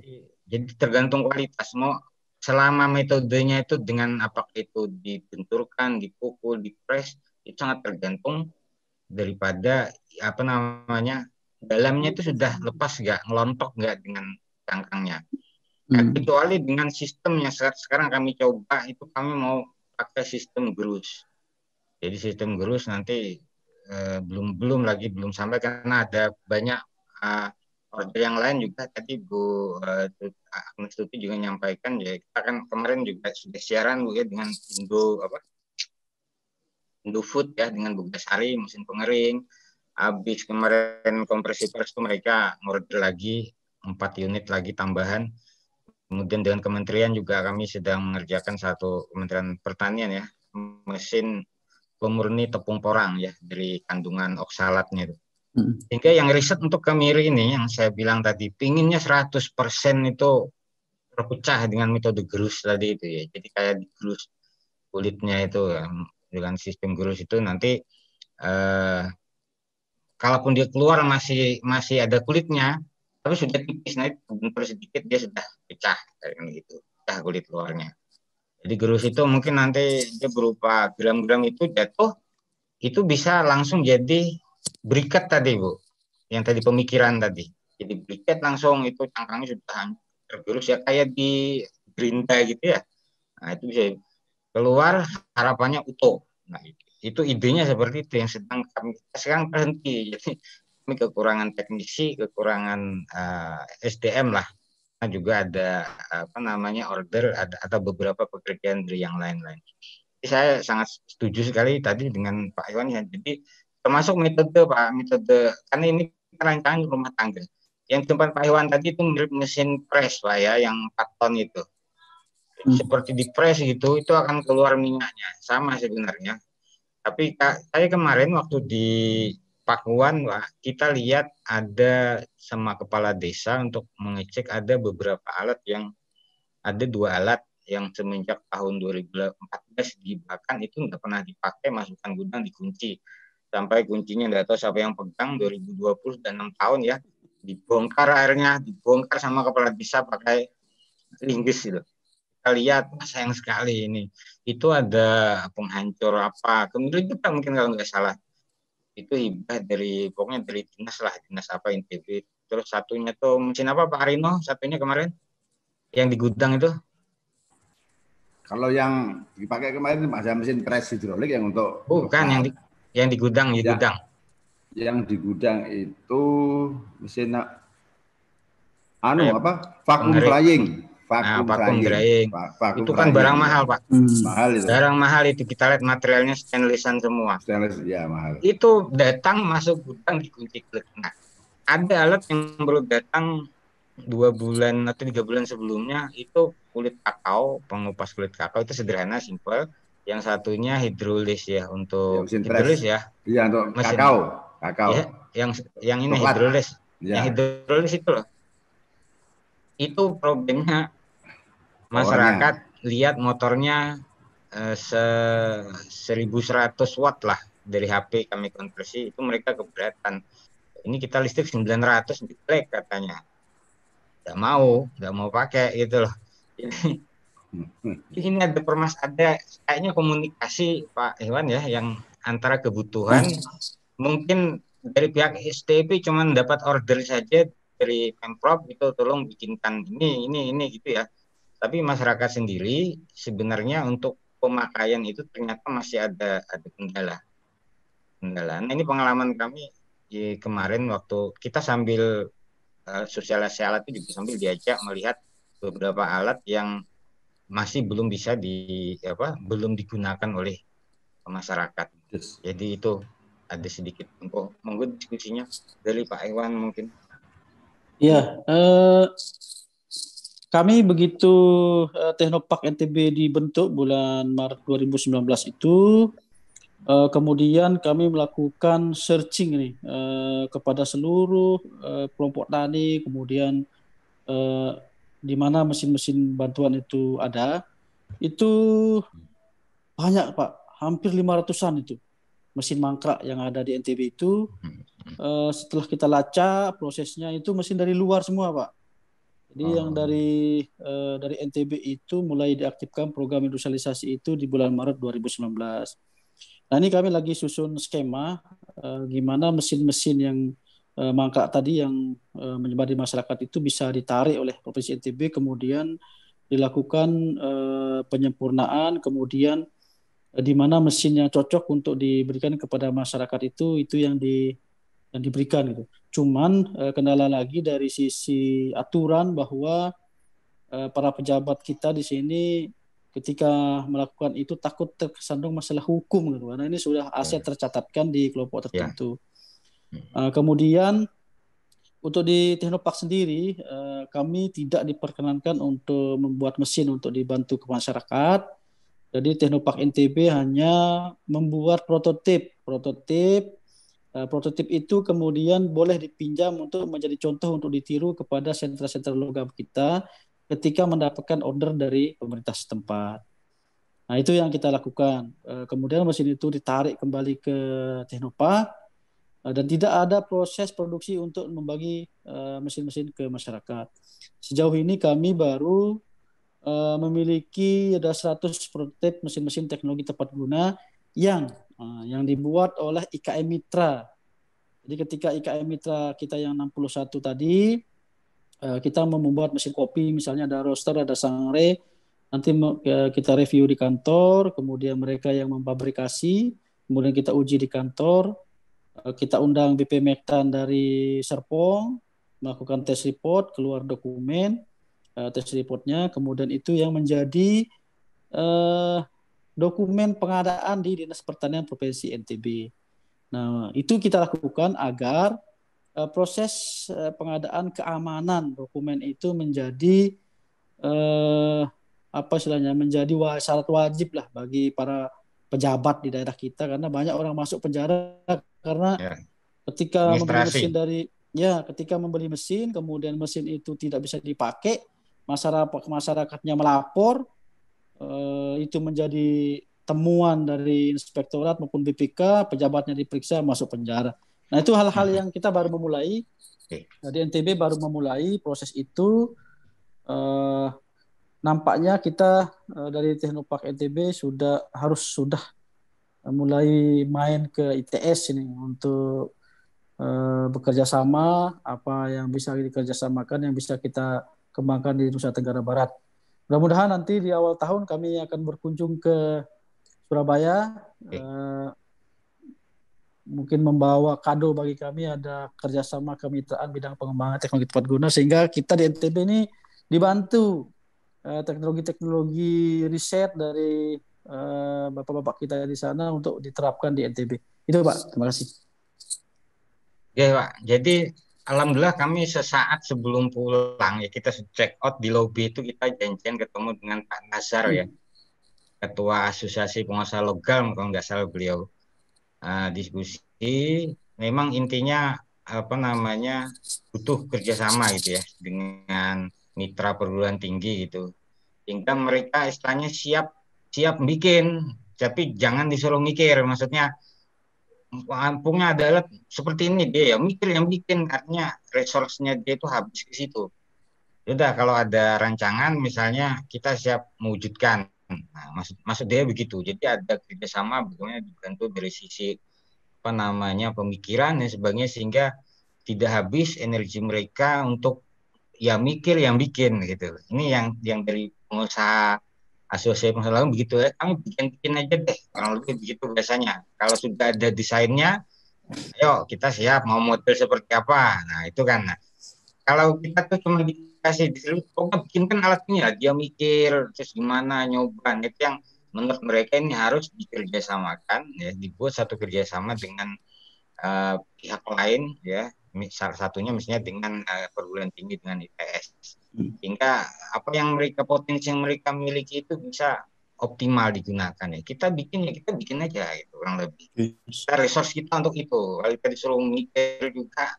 Jadi tergantung kualitas. Mau selama metodenya itu dengan apakah itu dibenturkan, dipukul, dipres, itu sangat tergantung daripada dalamnya itu sudah lepas nggak, ngelontok nggak dengan cangkangnya. Kecuali dengan sistem yang sekarang kami coba itu kami mau pakai sistem gerus. Jadi sistem gerus nanti belum sampai karena ada banyak order yang lain juga. Tadi Bu Agnes Tuti juga menyampaikan ya, kita kan kemarin juga sudah siaran Bu ya dengan Indofood ya, dengan Bu Gasari mesin pengering. Habis kemarin kompresi pers itu mereka ngorder lagi 4 unit lagi tambahan. Kemudian dengan kementerian juga kami sedang mengerjakan satu Kementerian Pertanian ya, mesin pemurni tepung porang ya dari kandungan oksalatnya itu. Sehingga yang riset untuk kemiri ini yang saya bilang tadi pinginnya 100% itu terpecah dengan metode gerus tadi itu ya. Jadi kayak digerus kulitnya itu ya, dengan sistem gerus itu nanti kalaupun dia keluar masih ada kulitnya tapi sudah tipis, naik bentur sedikit dia sudah pecah kayak gitu, pecah kulit luarnya. Jadi gerus itu mungkin nanti dia berupa gram-gram itu jatuh, itu bisa langsung jadi briket tadi Bu, yang tadi pemikiran tadi. Jadi briket langsung itu cangkangnya sudah tergerus ya kayak di gerinda gitu ya. Nah itu bisa keluar harapannya utuh. Nah, itu idenya seperti itu yang sedang kami sekarang berhenti. Jadi kami kekurangan teknisi, kekurangan SDM lah. Nah, juga ada order, ada beberapa pekerjaan dari yang lain-lain. Jadi saya sangat setuju sekali tadi dengan Pak Iwan ya. Jadi termasuk metode karena ini rancangan rumah tangga. Yang tempat Pak Iwan tadi itu mirip mesin press Pak ya, yang 4 ton itu. Seperti di press gitu, itu akan keluar minyaknya. Sama sebenarnya. Tapi saya kemarin waktu di Pakuan, kita lihat ada sama kepala desa untuk mengecek ada beberapa alat ada 2 alat yang semenjak tahun 2014 dibakar itu nggak pernah dipakai, masukkan gudang dikunci. Sampai kuncinya nggak tahu siapa yang pegang, 2020 dan 6 tahun ya. Dibongkar akhirnya, dibongkar sama kepala desa pakai linggis gitu. Kita lihat, sayang sekali ini. Itu ada penghancur apa, kemudian juga mungkin kalau nggak salah. Itu hibah pokoknya dari dinas apa NTB. Terus satunya tuh mesin apa Pak Arino, satunya kemarin yang di gudang itu? Kalau yang dipakai kemarin ada mesin press hidrolik yang untuk bukan yang di gudang, gudang. Yang di gudang itu mesin vacuum drying. Vacuum drying. Itu kan barang mahal, Pak. Mahal itu. Barang mahal itu, kita lihat materialnya stainlessan semua. Stainless, ya mahal. Itu datang masuk gudang dikunci klik. Nah, ada alat yang baru datang 2 bulan atau 3 bulan sebelumnya, itu kulit kakao, pengupas kulit kakao, itu sederhana, simpel. Yang satunya hidrolis ya, untuk hidrolis ya. Iya, untuk mesin kakao. Ya, yang ini hidrolis. Ya. Yang hidrolis itu loh. Itu problemnya masyarakat lihat motornya 1100 watt lah dari HP kami konversi, itu mereka keberatan. Ini kita listrik 900 diplek katanya. Nggak mau pakai gitu loh. Ini ada kayaknya komunikasi Pak Iwan ya, yang antara kebutuhan mungkin dari pihak STP cuma dapat order saja dari Pemprov itu, tolong bikinkan ini gitu ya. Tapi masyarakat sendiri sebenarnya untuk pemakaian itu ternyata masih ada kendala. Nah, ini pengalaman kami kemarin waktu kita sambil sosialisasi alat itu juga sambil diajak melihat beberapa alat yang masih belum bisa belum digunakan oleh masyarakat. Yes. Jadi itu ada sedikit monggo diskusinya dari Pak Iwan mungkin. Iya, kami begitu Teknopark NTB dibentuk bulan Maret 2019 itu, kemudian kami melakukan searching nih kepada seluruh kelompok tani, kemudian di mana mesin-mesin bantuan itu ada, itu banyak Pak, hampir 500-an itu mesin mangkrak yang ada di NTB itu. Setelah kita lacak prosesnya, itu mesin dari luar semua Pak. Jadi yang dari NTB itu mulai diaktifkan program industrialisasi itu di bulan Maret 2019. Nah ini kami lagi susun skema gimana mesin-mesin yang mangkrak tadi yang menyebar di masyarakat itu bisa ditarik oleh Provinsi NTB, kemudian dilakukan penyempurnaan, kemudian di mana mesin yang cocok untuk diberikan kepada masyarakat itu yang diberikan gitu. Cuman kendala lagi dari sisi aturan bahwa para pejabat kita di sini ketika melakukan itu takut tersandung masalah hukum gitu. Karena ini sudah aset tercatatkan di kelompok tertentu. Kemudian untuk di Teknopark sendiri kami tidak diperkenankan untuk membuat mesin untuk dibantu ke masyarakat. Jadi Teknopark NTB hanya membuat prototip itu kemudian boleh dipinjam untuk menjadi contoh untuk ditiru kepada sentra-sentra logam kita ketika mendapatkan order dari pemerintah setempat. Nah itu yang kita lakukan. Kemudian mesin itu ditarik kembali ke Teknopark dan tidak ada proses produksi untuk membagi mesin-mesin ke masyarakat. Sejauh ini kami baru memiliki ada 100 prototip mesin-mesin teknologi tepat guna yang dibuat oleh IKM Mitra. Jadi ketika IKM Mitra kita yang 61 tadi, kita membuat mesin kopi, misalnya ada roaster, ada sangre, Nanti kita review di kantor, kemudian mereka yang memfabrikasi, kemudian kita uji di kantor, kita undang BP Mektan dari Serpong, melakukan tes report, keluar dokumen, tes reportnya, kemudian itu yang menjadi dokumen pengadaan di Dinas Pertanian Provinsi NTB. Nah, itu kita lakukan agar proses pengadaan keamanan dokumen itu menjadi menjadi syarat wajib lah bagi para pejabat di daerah kita, karena banyak orang masuk penjara karena ketika membeli mesin kemudian mesin itu tidak bisa dipakai, masyarakatnya melapor, itu menjadi temuan dari inspektorat maupun BPK, pejabatnya diperiksa, masuk penjara. Nah, itu hal-hal yang kita baru memulai. Di NTB baru memulai proses itu. Nampaknya kita dari Teknopark NTB sudah mulai main ke ITS ini untuk bekerja sama, apa yang bisa dikerjasamakan, yang bisa kita kembangkan di Nusa Tenggara Barat. Mudah-mudahan nanti di awal tahun kami akan berkunjung ke Surabaya, mungkin membawa kado bagi kami, ada kerjasama kemitraan bidang pengembangan teknologi tepat guna, sehingga kita di NTB ini dibantu teknologi-teknologi riset dari bapak-bapak kita di sana untuk diterapkan di NTB. Itu Pak, terima kasih. Oke Pak, jadi alhamdulillah kami sesaat sebelum pulang ya kita check out di lobi itu, kita janjian ketemu dengan Pak Nazar ya, Ketua Asosiasi Pengusaha Logam kalau nggak salah beliau. Diskusi memang intinya butuh kerjasama gitu ya dengan mitra perguruan tinggi gitu, sehingga mereka istilahnya siap bikin, tapi jangan disuruh mikir. Maksudnya kampungnya adalah seperti ini, dia ya mikir yang bikin, artinya resource-nya dia itu habis ke situ. Udah, kalau ada rancangan misalnya kita siap mewujudkan. Nah, maksud dia begitu. Jadi ada kerjasama, betulnya dibantu dari sisi pemikiran dan sebagainya, sehingga tidak habis energi mereka untuk ya mikir yang bikin gitu. Ini yang dari pengusaha, asosiasi pengusaha begitu ya, kami bikin aja deh, kurang lebih begitu biasanya. Kalau sudah ada desainnya, ayo kita siap mau model seperti apa. Nah itu kan. Nah, kalau kita tuh cuma dikasih pokoknya bikinkan alatnya, dia mikir terus gimana nyoba, itu yang menurut mereka ini harus dikerjasamakan ya, dibuat satu kerjasama dengan pihak lain ya, salah satunya misalnya dengan perguruan tinggi, dengan ITS, sehingga apa yang potensi yang mereka miliki itu bisa optimal digunakan ya. Kita bikin aja gitu, kurang lebih. Kita resource kita untuk itu. Kalau kita disuruh mikir juga,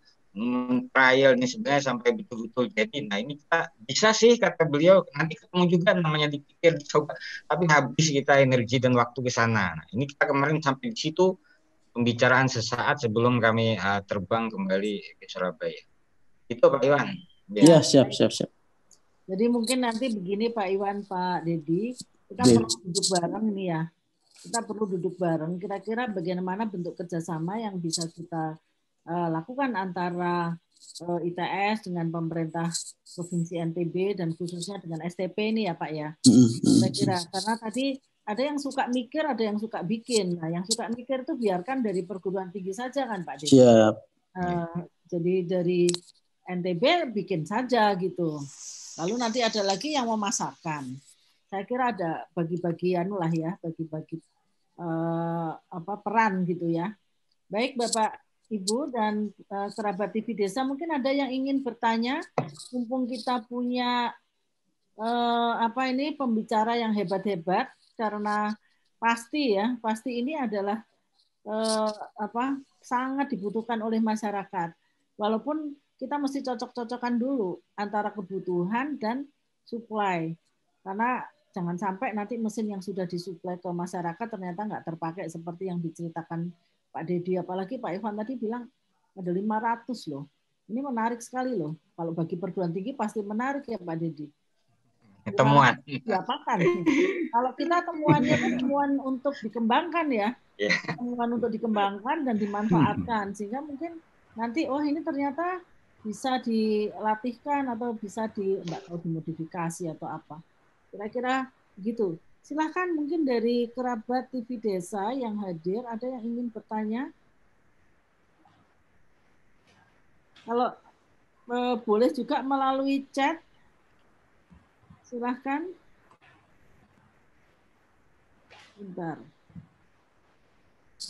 trial ini sebenarnya sampai betul-betul jadi. Nah ini kita bisa sih, kata beliau, nanti ketemu juga namanya dipikir, dicoba, tapi habis kita energi dan waktu ke sana. Nah ini kita kemarin sampai di situ, pembicaraan sesaat sebelum kami terbang kembali ke Surabaya. Itu Pak Iwan. Ya, siap. Jadi mungkin nanti begini Pak Iwan, Pak Dedi, kita perlu duduk bareng ini ya. Kita perlu duduk bareng, kira-kira bagaimana bentuk kerjasama yang bisa kita lakukan antara ITS dengan pemerintah Provinsi NTB dan khususnya dengan STP ini ya Pak ya. Kira-kira, karena tadi ada yang suka mikir, ada yang suka bikin. Nah, yang suka mikir itu biarkan dari perguruan tinggi saja kan Pak Dedi. Siap. Jadi dari NTB bikin saja gitu. Lalu nanti ada lagi yang memasarkan. Saya kira ada bagi-bagi bagi-bagi peran gitu ya. Baik Bapak, Ibu dan kerabat TV Desa, mungkin ada yang ingin bertanya. Mumpung kita punya pembicara yang hebat-hebat, karena pasti ini adalah sangat dibutuhkan oleh masyarakat. Walaupun kita mesti cocok-cocokan dulu antara kebutuhan dan supply, karena jangan sampai nanti mesin yang sudah disuplai ke masyarakat ternyata nggak terpakai seperti yang diceritakan Pak Dedi. Apalagi Pak Ivan tadi bilang ada 500 loh. Ini menarik sekali loh. Kalau bagi perguruan tinggi pasti menarik ya Pak Dedi. Temuan. Diapakan? Kalau kita temuannya temuan untuk dikembangkan ya. Temuan untuk dikembangkan dan dimanfaatkan. Sehingga mungkin nanti ini ternyata bisa dilatihkan atau bisa dimodifikasi atau apa. Kira-kira Gitu. Silakan mungkin dari kerabat TV Desa yang hadir, ada yang ingin bertanya? Kalau boleh juga melalui chat, silahkan. Bentar.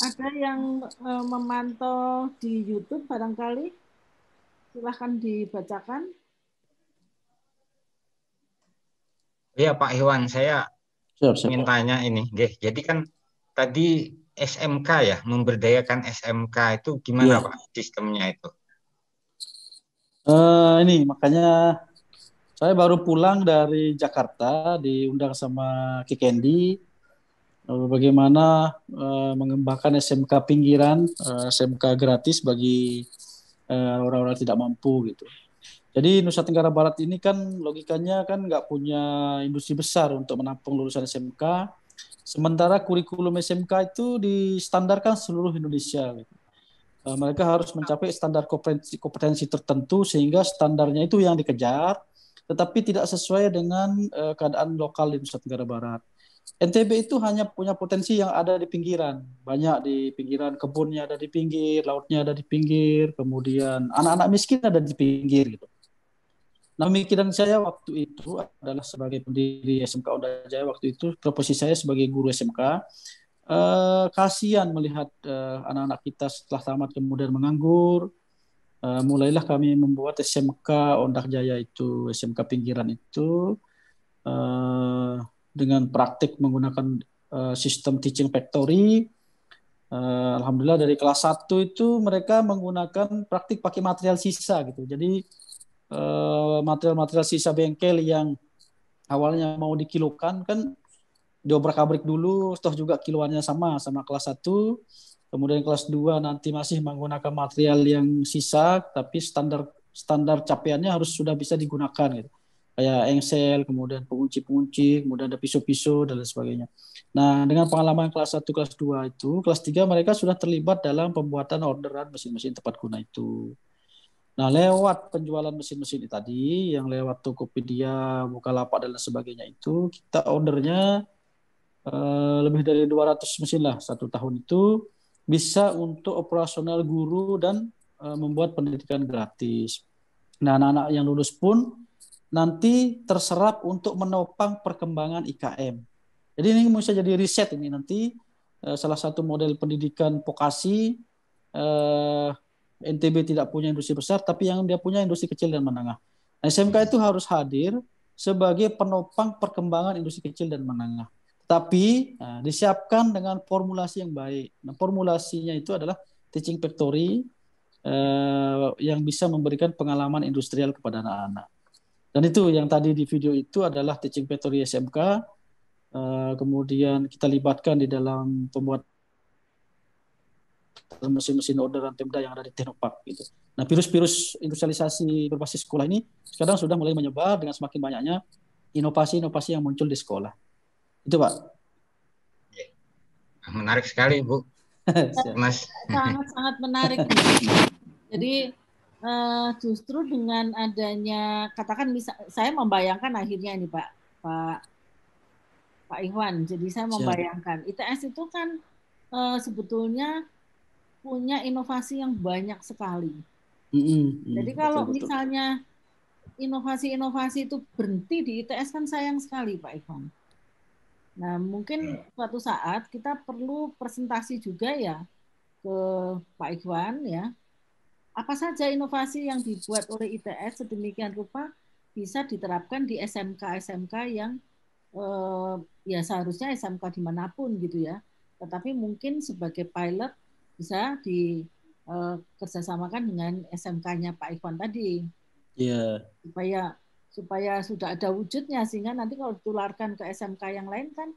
Ada yang memantau di YouTube barangkali? Silahkan dibacakan. Iya Pak Iwan, saya ingin tanya ini. Jadi kan tadi SMK ya, memberdayakan SMK itu gimana Pak sistemnya itu? Ini makanya saya baru pulang dari Jakarta, diundang sama Ki Kendi, bagaimana mengembangkan SMK pinggiran, SMK gratis bagi orang-orang tidak mampu gitu. Jadi Nusa Tenggara Barat ini kan logikanya kan nggak punya industri besar untuk menampung lulusan SMK, sementara kurikulum SMK itu distandarkan seluruh Indonesia. Gitu. Mereka harus mencapai standar kompetensi tertentu sehingga standarnya itu yang dikejar, tetapi tidak sesuai dengan keadaan lokal di Nusa Tenggara Barat. NTB itu hanya punya potensi yang ada di pinggiran, banyak di pinggiran, kebunnya ada di pinggir, lautnya ada di pinggir, kemudian anak-anak miskin ada di pinggir gitu. Nah, pemikiran saya waktu itu adalah sebagai pendiri SMK Onda Jaya waktu itu, proposisi saya sebagai guru SMK, kasihan melihat anak-anak kita setelah tamat kemudian menganggur. Mulailah kami membuat SMK Ondak Jaya itu, SMK pinggiran itu, dengan praktik menggunakan sistem teaching factory. Alhamdulillah dari kelas 1 itu mereka menggunakan praktik pakai material sisa gitu. Jadi material-material sisa bengkel yang awalnya mau dikilokan kan diobrak-abrik dulu, toh juga kiloannya sama kelas 1. Kemudian kelas 2 nanti masih menggunakan material yang sisa, tapi standar capaiannya harus sudah bisa digunakan gitu. Kayak engsel, kemudian pengunci-pengunci, kemudian ada pisau-pisau dan lain sebagainya. Nah, dengan pengalaman kelas 1, kelas 2 itu, kelas 3 mereka sudah terlibat dalam pembuatan orderan mesin-mesin tepat guna itu. Nah, lewat penjualan mesin-mesin tadi, yang lewat Tokopedia, Bukalapak dan lain sebagainya itu, kita ordernya lebih dari 200 mesin lah satu tahun itu, bisa untuk operasional guru dan membuat pendidikan gratis. Nah, anak-anak yang lulus pun nanti terserap untuk menopang perkembangan IKM. Jadi ini bisa jadi riset ini nanti salah satu model pendidikan vokasi, NTB tidak punya industri besar, tapi yang dia punya industri kecil dan menengah. Nah, SMK itu harus hadir sebagai penopang perkembangan industri kecil dan menengah. Tapi disiapkan dengan formulasi yang baik. Nah, formulasinya itu adalah teaching factory yang bisa memberikan pengalaman industrial kepada anak-anak. Dan itu yang tadi di video itu adalah teaching factory SMK. Kemudian kita libatkan di dalam pembuatan mesin-mesin orderan Pemda yang ada di Teknopark gitu. Nah, virus-virus industrialisasi berbasis sekolah ini sekarang sudah mulai menyebar dengan semakin banyaknya inovasi-inovasi yang muncul di sekolah. Itu, Pak. Menarik sekali, Bu. Mas. Sangat-sangat menarik. Jadi justru dengan adanya, katakan saya membayangkan akhirnya ini Pak Iwan. Jadi saya membayangkan ITS itu kan sebetulnya punya inovasi yang banyak sekali. Jadi kalau misalnya inovasi-inovasi itu berhenti di ITS kan sayang sekali, Pak Iwan. Nah, mungkin suatu saat kita perlu presentasi juga ya ke Pak Iwan ya. Apa saja inovasi yang dibuat oleh ITS sedemikian rupa bisa diterapkan di SMK-SMK yang ya seharusnya SMK dimanapun gitu ya. Tetapi mungkin sebagai pilot bisa dikerjasamakan dengan SMK-nya Pak Iwan tadi. Iya. Supaya sudah ada wujudnya sehingga nanti kalau ditularkan ke SMK yang lain kan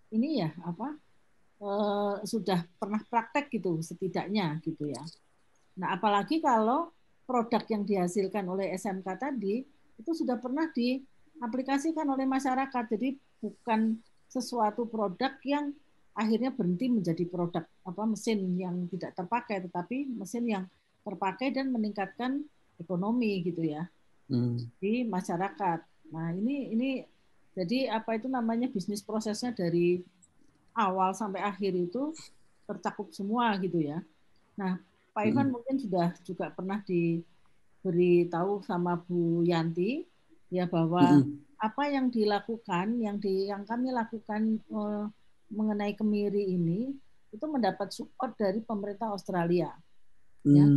ini ya sudah pernah praktek gitu setidaknya gitu ya. Nah, apalagi kalau produk yang dihasilkan oleh SMK tadi itu sudah pernah diaplikasikan oleh masyarakat. Jadi bukan sesuatu produk yang akhirnya berhenti menjadi produk mesin yang tidak terpakai, tetapi mesin yang terpakai dan meningkatkan ekonomi gitu ya di masyarakat. Nah, ini Jadi apa itu namanya bisnis prosesnya dari awal sampai akhir itu tercakup semua gitu ya. Nah, Pak Ivan mungkin sudah juga pernah diberi tahu sama Bu Yanti ya bahwa apa yang dilakukan, yang kami lakukan mengenai kemiri ini itu mendapat support dari pemerintah Australia. Ya,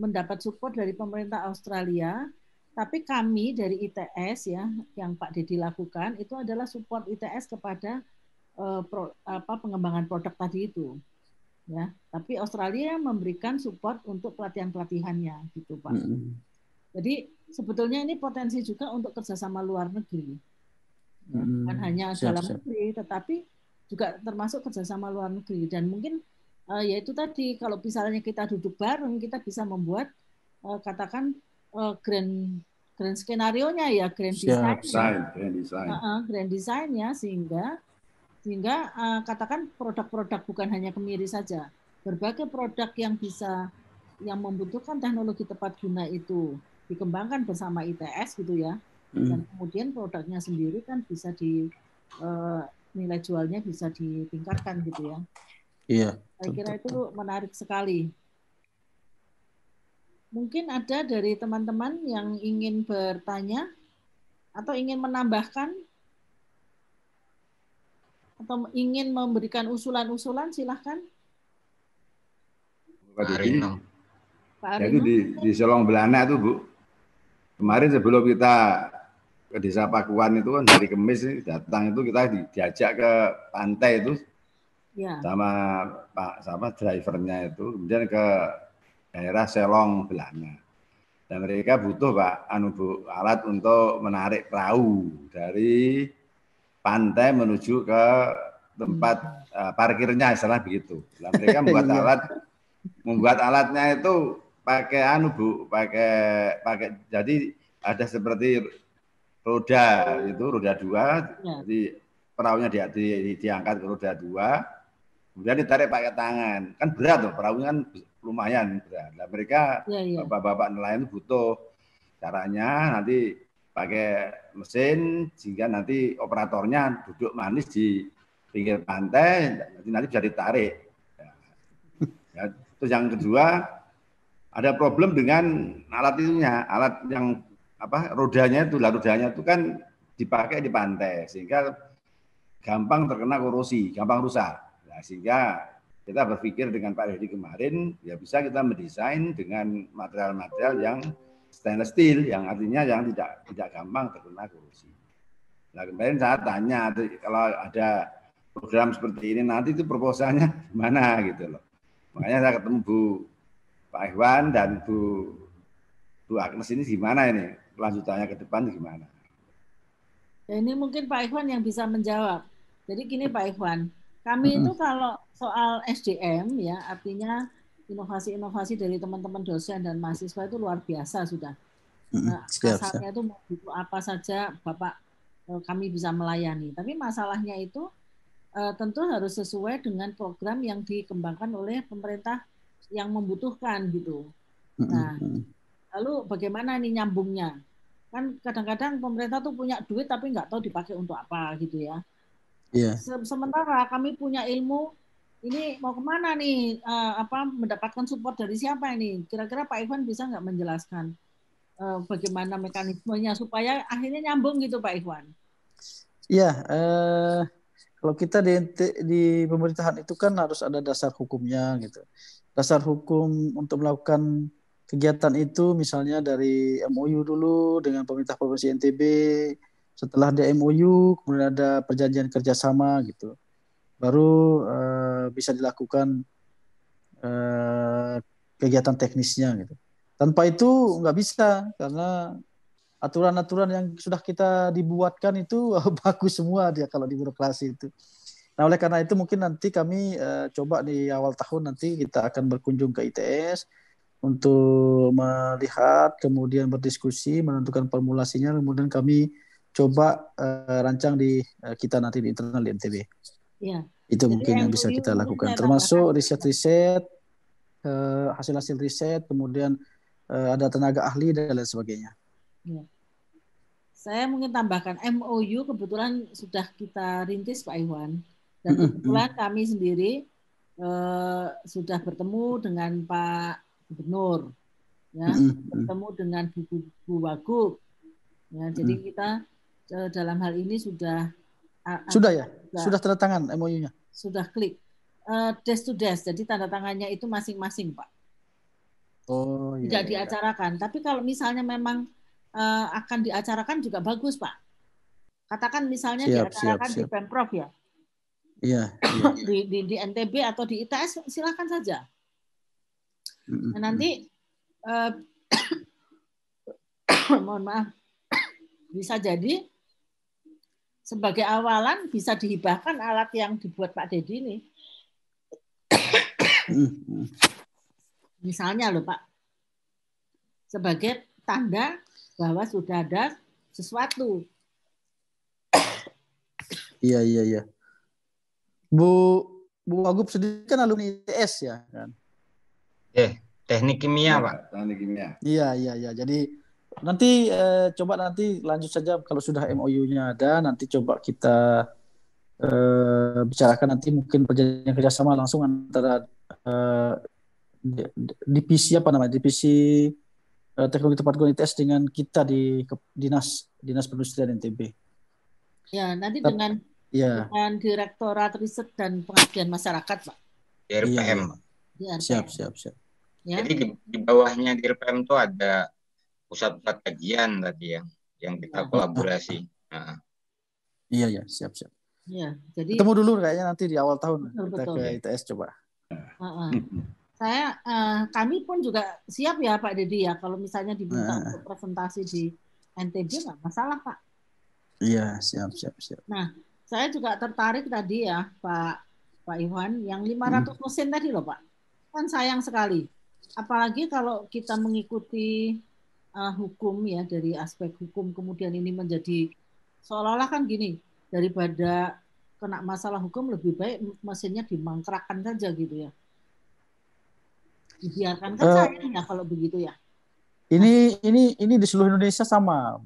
mendapat support dari pemerintah Australia, tapi kami dari ITS ya yang Pak Dedi lakukan itu adalah support ITS kepada pengembangan produk tadi itu. Ya, tapi Australia memberikan support untuk pelatihan-pelatihannya gitu Pak. Jadi sebetulnya ini potensi juga untuk kerjasama luar negeri, ya, bukan hanya dalam negeri, tetapi juga termasuk kerjasama luar negeri. Dan mungkin yaitu tadi kalau misalnya kita duduk bareng, kita bisa membuat katakan grand skenario-nya ya, grand design-nya sehingga katakan produk-produk bukan hanya kemiri saja, berbagai produk yang membutuhkan teknologi tepat guna itu dikembangkan bersama ITS gitu ya, dan kemudian produknya sendiri kan bisa nilai jualnya bisa ditingkatkan gitu ya. Iya. Saya kira itu menarik sekali. Mungkin ada dari teman-teman yang ingin bertanya atau ingin menambahkan atau ingin memberikan usulan-usulan, silahkan. Pak Rino. Jadi di Selong Belana itu Bu, kemarin sebelum kita ke Desa Pakuan itu kan hari Kamis datang itu kita diajak ke pantai itu ya, sama drivernya itu, kemudian ke daerah Selong Belana. Dan mereka butuh Bu, alat untuk menarik perahu dari pantai menuju ke tempat parkirnya, istilah begitu. Nah, mereka membuat alatnya itu pakai Bu, pakai jadi ada seperti roda 2, ya. Jadi perahunya diangkat ke roda 2. Kemudian ditarik pakai tangan, kan berat tuh, perahunya kan lumayan berat. Nah, mereka bapak-bapak nelayan butuh caranya nanti pakai mesin sehingga nanti operatornya duduk manis di pinggir pantai, nanti bisa ditarik. Ya, terus yang kedua ada problem dengan alat itunya, alat yang rodanya itu kan dipakai di pantai sehingga gampang terkena korosi, gampang rusak. Nah, sehingga kita berpikir dengan Pak Dedi kemarin, ya bisa kita mendesain dengan material-material yang stainless steel, yang artinya yang tidak gampang terkena korosi. Nah, kemarin saya tanya, kalau ada program seperti ini nanti itu proposalnya gimana gitu loh. Makanya saya ketemu Pak Iwan dan Bu Agnes ini gimana ini, kelanjutannya ke depan gimana? Ya, ini mungkin Pak Iwan yang bisa menjawab. Jadi gini Pak Iwan, kami itu kalau soal SDM ya, artinya inovasi-inovasi dari teman-teman dosen dan mahasiswa itu luar biasa sudah. Nah, kasarnya itu mau butuh apa saja Bapak kami bisa melayani. Tapi masalahnya itu tentu harus sesuai dengan program yang dikembangkan oleh pemerintah yang membutuhkan gitu. Nah, lalu bagaimana nih nyambungnya? Kan kadang-kadang pemerintah tuh punya duit tapi nggak tahu dipakai untuk apa gitu ya. Yeah. Sementara kami punya ilmu, ini mau kemana nih? Mendapatkan support dari siapa ini? Kira-kira Pak Ivan bisa nggak menjelaskan bagaimana mekanismenya supaya akhirnya nyambung gitu Pak Ivan? Iya, kalau kita di pemerintahan itu kan harus ada dasar hukumnya gitu. Dasar hukum untuk melakukan kegiatan itu misalnya dari MOU dulu dengan pemerintah Provinsi NTB, setelah ada MOU kemudian ada perjanjian kerjasama gitu, baru bisa dilakukan kegiatan teknisnya gitu. Tanpa itu nggak bisa karena aturan-aturan yang sudah kita dibuatkan itu bagus semua dia kalau di birokrasi itu. Nah oleh karena itu mungkin nanti kami coba di awal tahun nanti kita akan berkunjung ke ITS untuk melihat, kemudian berdiskusi, menentukan formulasinya, kemudian kami coba rancang di kita nanti di internal di NTB. Ya. Itu jadi mungkin yang bisa kita lakukan, termasuk riset-riset, hasil-hasil riset, kemudian ada tenaga ahli dan lain sebagainya. Ya. Saya mungkin tambahkan MOU kebetulan sudah kita rintis Pak Iwan, dan kebetulan kami sendiri sudah bertemu dengan Pak Gubernur, ya, bertemu dengan Bu Wagub, ya, jadi kita dalam hal ini sudah ya, sudah tanda tangan MOU-nya, sudah klik desk to desk, jadi tanda tangannya itu masing-masing Pak. Oh, iya, tidak diacarakan, tapi kalau misalnya memang akan diacarakan juga bagus Pak. Katakan misalnya diacarakan di Pemprov ya. Iya. Di NTB atau di ITS silakan saja. Nah, nanti mohon maaf, bisa jadi sebagai awalan bisa dihibahkan alat yang dibuat Pak Dedi ini. Misalnya loh Pak, sebagai tanda bahwa sudah ada sesuatu. Iya. Bu Wagub sendiri kan alumni ITS ya kan? Teknik kimia Pak. Teknik kimia. Iya. Jadi nanti coba nanti lanjut saja kalau sudah MOU-nya ada, nanti coba kita bicarakan nanti mungkin perjanjian kerjasama langsung antara divisi teknologi tempat guna ITS dengan kita di dinas perindustrian NTB. Ya, nanti dengan Direktorat Riset dan Pengabdian Masyarakat, Pak. DIRPM. Iya. Siap. Ya. Jadi di bawahnya DIRPM itu ada pusat-pusat kajian tadi yang kita kolaborasi. Iya, siap. Ya, jadi ketemu dulu kayaknya nanti di awal tahun kita betul. ke ITS coba. Kami pun juga siap ya Pak Dedi ya, kalau misalnya diminta untuk presentasi di NTB nggak masalah Pak. Iya, siap. Nah, saya juga tertarik tadi ya Pak Iwan, yang 500 mesin tadi loh Pak, kan sayang sekali. Apalagi kalau kita mengikuti hukum ya, dari aspek hukum, kemudian ini menjadi seolah-olah kan gini, daripada kena masalah hukum lebih baik mesinnya dimangkrakkan saja gitu ya. Dibiarkan kan sayang ya kalau begitu ya. Ini di seluruh Indonesia sama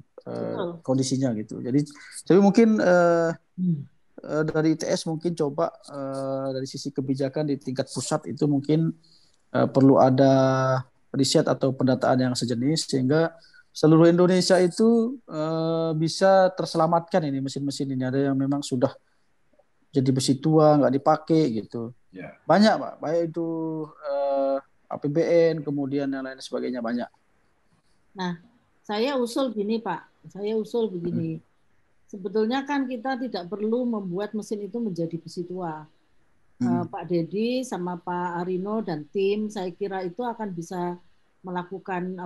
kondisinya gitu. Jadi mungkin dari ITS mungkin coba dari sisi kebijakan di tingkat pusat itu mungkin perlu ada riset atau pendataan yang sejenis sehingga seluruh Indonesia itu bisa terselamatkan ini mesin-mesin ini. Ada yang memang sudah jadi besi tua nggak dipakai gitu. Banyak Pak, baik itu APBN kemudian yang lain sebagainya banyak. Nah, saya usul begini. Sebetulnya kan kita tidak perlu membuat mesin itu menjadi besi tua. Pak Dedi sama Pak Arino dan tim, saya kira itu akan bisa melakukan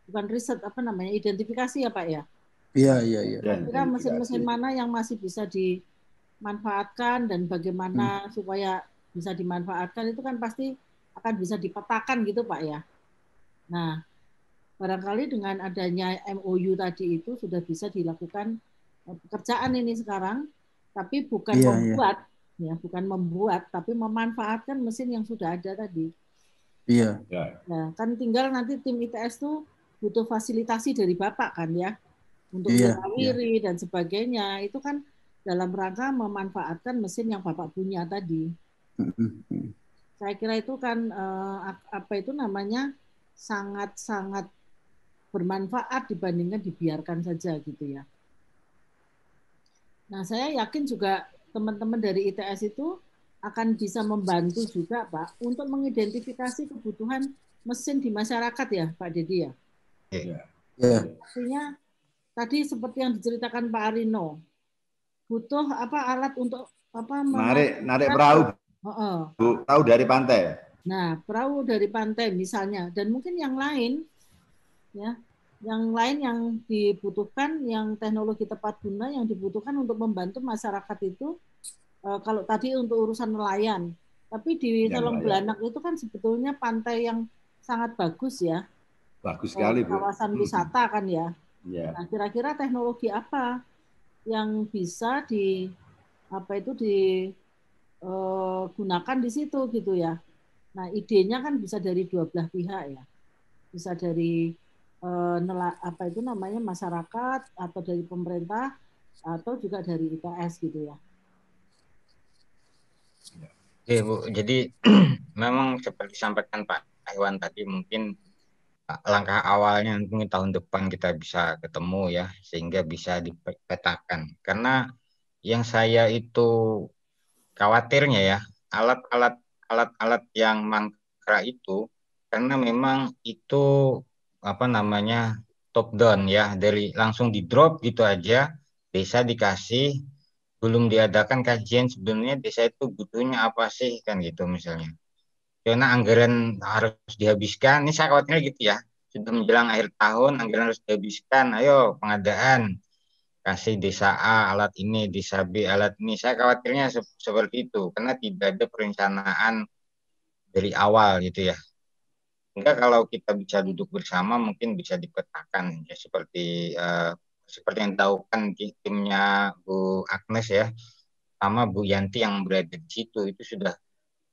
bukan riset, identifikasi ya Pak ya. Iya. Kira mesin-mesin mana yang masih bisa dimanfaatkan dan bagaimana supaya bisa dimanfaatkan itu kan pasti akan bisa dipetakan gitu Pak ya. Nah, barangkali dengan adanya MOU tadi itu sudah bisa dilakukan pekerjaan ini sekarang, tapi bukan membuat, tapi memanfaatkan mesin yang sudah ada tadi. Iya. Nah, kan tinggal nanti tim ITS tuh butuh fasilitasi dari Bapak kan ya, untuk merawiri dan sebagainya. Itu kan dalam rangka memanfaatkan mesin yang Bapak punya tadi. Saya kira itu kan sangat-sangat bermanfaat dibandingkan dibiarkan saja gitu ya. Nah, saya yakin juga teman-teman dari ITS itu akan bisa membantu juga Pak untuk mengidentifikasi kebutuhan mesin di masyarakat ya Pak Dedi ya. Artinya tadi seperti yang diceritakan Pak Arino, butuh alat untuk narik perahu. Perahu dari pantai. Nah, perahu dari pantai misalnya, dan mungkin yang lain ya, yang dibutuhkan, yang teknologi tepat guna yang dibutuhkan untuk membantu masyarakat itu. Kalau tadi untuk urusan nelayan, tapi di Teluk Belanak itu kan sebetulnya pantai yang sangat bagus ya. Bagus sekali Bu. Kawasan wisata kan ya. Nah, kira-kira teknologi apa yang bisa digunakan di situ gitu ya. Nah, idenya kan bisa dari dua belah pihak ya. Bisa dari apa itu namanya masyarakat atau dari pemerintah atau juga dari ITS gitu ya. Oke Bu, jadi memang seperti disampaikan Pak Iwan tadi, mungkin langkah awalnya mungkin tahun depan kita bisa ketemu ya, sehingga bisa dipetakan. Karena yang saya itu khawatirnya ya, alat-alat yang mangkrak itu, karena memang itu apa namanya top down ya, dari langsung di drop gitu aja, desa dikasih, belum diadakan kajian sebenarnya desa itu butuhnya apa sih kan gitu misalnya. Karena anggaran harus dihabiskan, ini saya khawatirnya gitu ya, sudah menjelang akhir tahun anggaran harus dihabiskan, ayo pengadaan kasih desa A alat ini, desa B alat ini. Saya khawatirnya seperti itu karena tidak ada perencanaan dari awal gitu ya. Enggak, kalau kita bisa duduk bersama mungkin bisa dipetakan ya, seperti yang tahu kan timnya Bu Agnes ya, sama Bu Yanti yang berada di situ itu sudah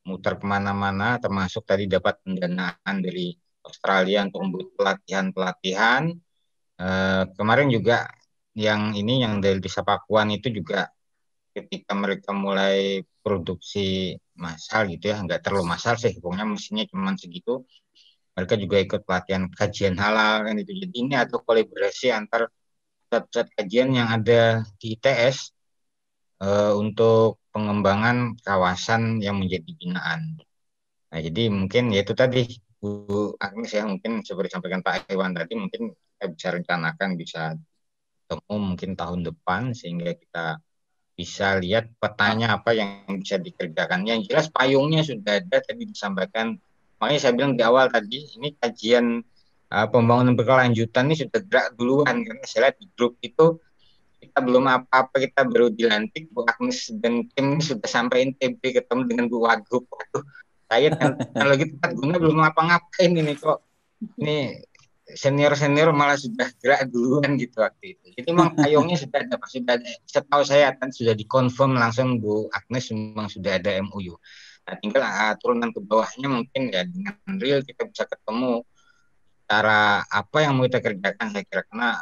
muter kemana-mana, termasuk tadi dapat pendanaan dari Australia untuk membuat pelatihan-pelatihan. Kemarin juga yang dari Desa Pakuan itu juga ketika mereka mulai produksi massal gitu ya, nggak terlalu massal sih, pokoknya mesinnya cuma segitu. Mereka juga ikut pelatihan kajian halal kan itu. Jadi ini ada kolaborasi antar pusat-pusat kajian yang ada di ITS untuk pengembangan kawasan yang menjadi binaan. Nah, jadi mungkin ya itu tadi Bu Agnes ya, mungkin seperti disampaikan Pak Iwan tadi, mungkin kita bisa rencanakan bisa ketemu mungkin tahun depan sehingga kita bisa lihat petanya apa yang bisa dikerjakan. Yang jelas payungnya sudah ada tadi disampaikan. Makanya saya bilang di awal tadi ini kajian pembangunan berkelanjutan ini sudah gerak duluan, karena saya lihat di grup itu kita belum apa-apa, kita baru dilantik, Bu Agnes dan tim sudah sampai NTB ketemu dengan Bu Wagub. Waduh, saya teknologi tempat guna belum ngapa-ngapain ini kok. Ini senior malah sudah gerak duluan gitu waktu itu. Jadi memang payungnya sudah ada, sudah ada. Setahu saya kan sudah dikonfirm langsung Bu Agnes memang sudah ada MOU. Nah, tinggal turunan ke bawahnya mungkin ya dengan real kita bisa ketemu cara apa yang mau kita kerjakan, saya kira karena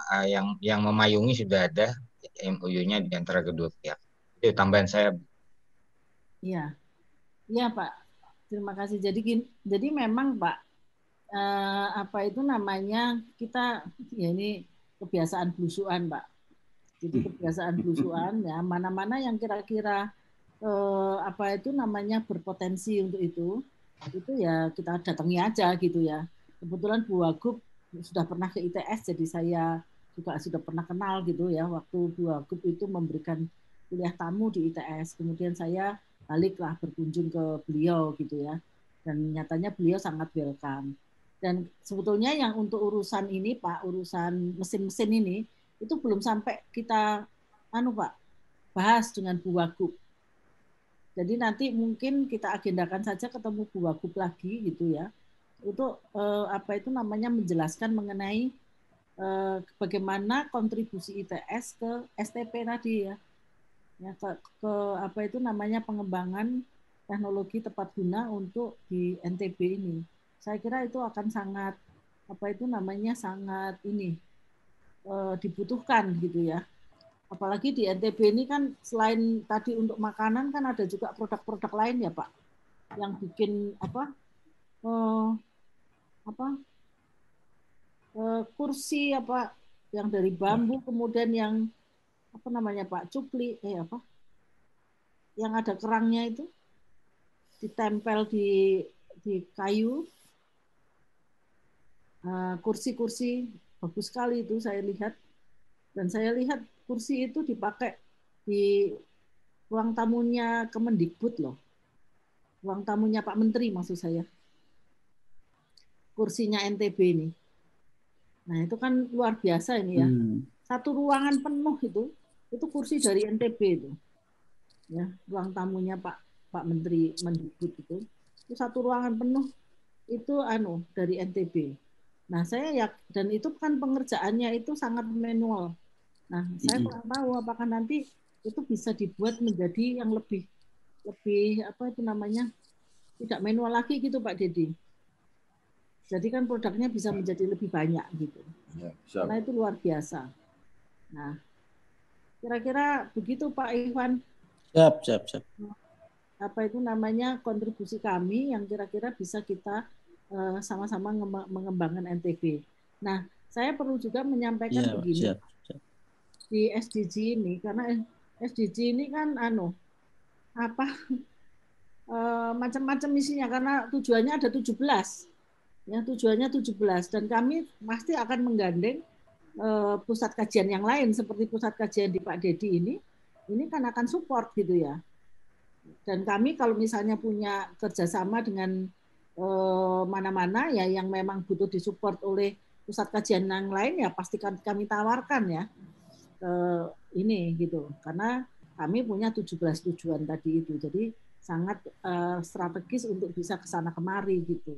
yang memayungi sudah ada MOU-nya di antara kedua pihak. Itu tambahan saya. Iya, iya Pak. Terima kasih. Jadi memang Pak, apa itu namanya, kita ya ini kebiasaan blusukan Pak. Jadi kebiasaan blusukan ya, mana-mana yang kira-kira apa itu namanya berpotensi untuk itu ya kita datangi aja gitu ya. Kebetulan Bu Wagub sudah pernah ke ITS, jadi saya juga sudah pernah kenal gitu ya, waktu Bu Wagub itu memberikan kuliah tamu di ITS, kemudian saya baliklah berkunjung ke beliau gitu ya, dan nyatanya beliau sangat welcome. Dan sebetulnya yang untuk urusan ini Pak, urusan mesin-mesin ini itu belum sampai kita Pak bahas dengan Bu Wagub. Jadi nanti mungkin kita agendakan saja ketemu Bu Wagub lagi gitu ya, untuk apa itu namanya menjelaskan mengenai bagaimana kontribusi ITS ke STP tadi ya, ke apa itu namanya pengembangan teknologi tepat guna untuk di NTB ini. Saya kira itu akan sangat apa itu namanya sangat dibutuhkan gitu ya. Apalagi di NTB ini kan selain tadi untuk makanan kan ada juga produk-produk lain ya Pak, yang bikin kursi apa yang dari bambu, kemudian yang apa namanya Pak, cupli yang ada kerangnya itu ditempel di kayu, kursi-kursi bagus sekali itu saya lihat, dan saya lihat kursi itu dipakai di ruang tamunya Kemendikbud loh. Ruang tamunya Pak Menteri maksud saya. Kursinya NTB ini. Nah, itu kan luar biasa ini ya. Satu ruangan penuh itu kursi dari NTB itu. Ya, ruang tamunya Pak Menteri Mendikbud itu satu ruangan penuh itu dari NTB. Nah, dan itu kan pengerjaannya itu sangat manual. Nah, saya kurang tahu apakah nanti itu bisa dibuat menjadi yang lebih apa itu namanya, tidak manual lagi gitu Pak Dedi. Jadi kan produknya bisa menjadi lebih banyak gitu. Ya, karena itu luar biasa. Nah, kira-kira begitu Pak Iwan. Siap. Apa itu namanya kontribusi kami yang kira-kira bisa kita sama-sama mengembangkan NTB. Nah, saya perlu juga menyampaikan begini. Siap. Di SDG ini, karena SDG ini kan macam-macam isinya, karena tujuannya ada 17. Ya, tujuannya 17 dan kami pasti akan menggandeng pusat kajian yang lain seperti pusat kajian di Pak Dedi ini kan akan support gitu ya. Dan kami kalau misalnya punya kerjasama dengan mana-mana ya yang memang butuh disupport oleh pusat kajian yang lain ya pasti kami tawarkan ya ini gitu, karena kami punya 17 tujuan tadi itu, jadi sangat strategis untuk bisa kesana kemari gitu.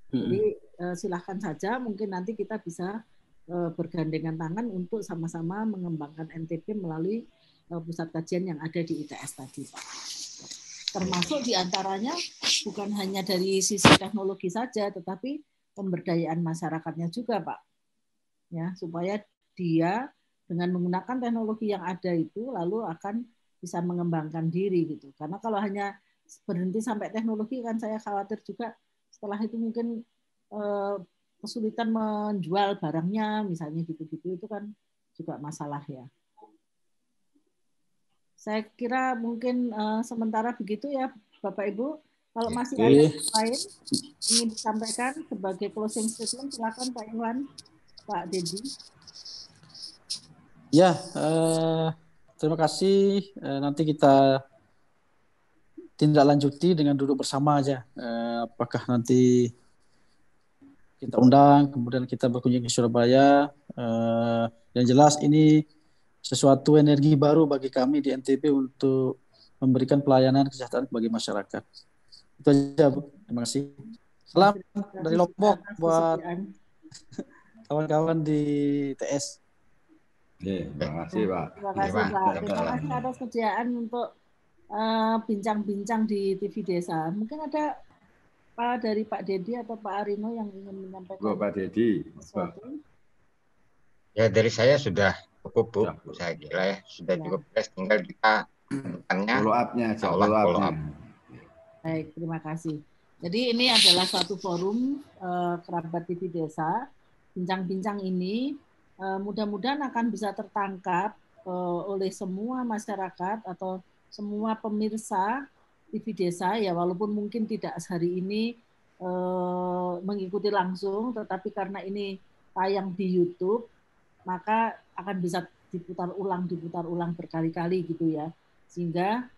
Jadi silahkan saja, mungkin nanti kita bisa bergandengan tangan untuk sama-sama mengembangkan NTB melalui pusat kajian yang ada di ITS tadi, Pak. Termasuk diantaranya bukan hanya dari sisi teknologi saja, tetapi pemberdayaan masyarakatnya juga, Pak. Ya, supaya dia dengan menggunakan teknologi yang ada itu lalu akan bisa mengembangkan diri gitu. Karena kalau hanya berhenti sampai teknologi kan saya khawatir juga setelah itu mungkin kesulitan menjual barangnya misalnya gitu-gitu, itu kan juga masalah ya. Saya kira mungkin sementara begitu ya Bapak Ibu. Kalau masih ada yang lain ingin disampaikan sebagai closing statement, silakan Pak Iwan, Pak Dedi. Ya, terima kasih. Nanti kita tindak lanjuti dengan duduk bersama aja. Apakah nanti kita undang, kemudian kita berkunjung ke Surabaya. Yang jelas ini sesuatu energi baru bagi kami di NTB untuk memberikan pelayanan kesejahteraan bagi masyarakat. Itu aja, Bu. Terima kasih. Salam dari Lombok buat kawan-kawan di TS. Terima kasih, Pak. Terima kasih, Pak. Terima kasih atas kesediaan untuk bincang-bincang di TV Desa. Mungkin ada dari Pak Dedi atau Pak Arino yang ingin menyampaikan Pak Dedi sesuatu. Ya, dari saya sudah cukup, Bu. Saya kira ya sudah cukup. Tinggal kita follow up-nya. Baik, terima kasih. Jadi ini adalah suatu forum kerabat TV Desa. Bincang-bincang ini mudah-mudahan akan bisa tertangkap oleh semua masyarakat atau semua pemirsa TV Desa ya, walaupun mungkin tidak hari ini mengikuti langsung, tetapi karena ini tayang di YouTube, maka akan bisa diputar ulang berkali-kali gitu ya, sehingga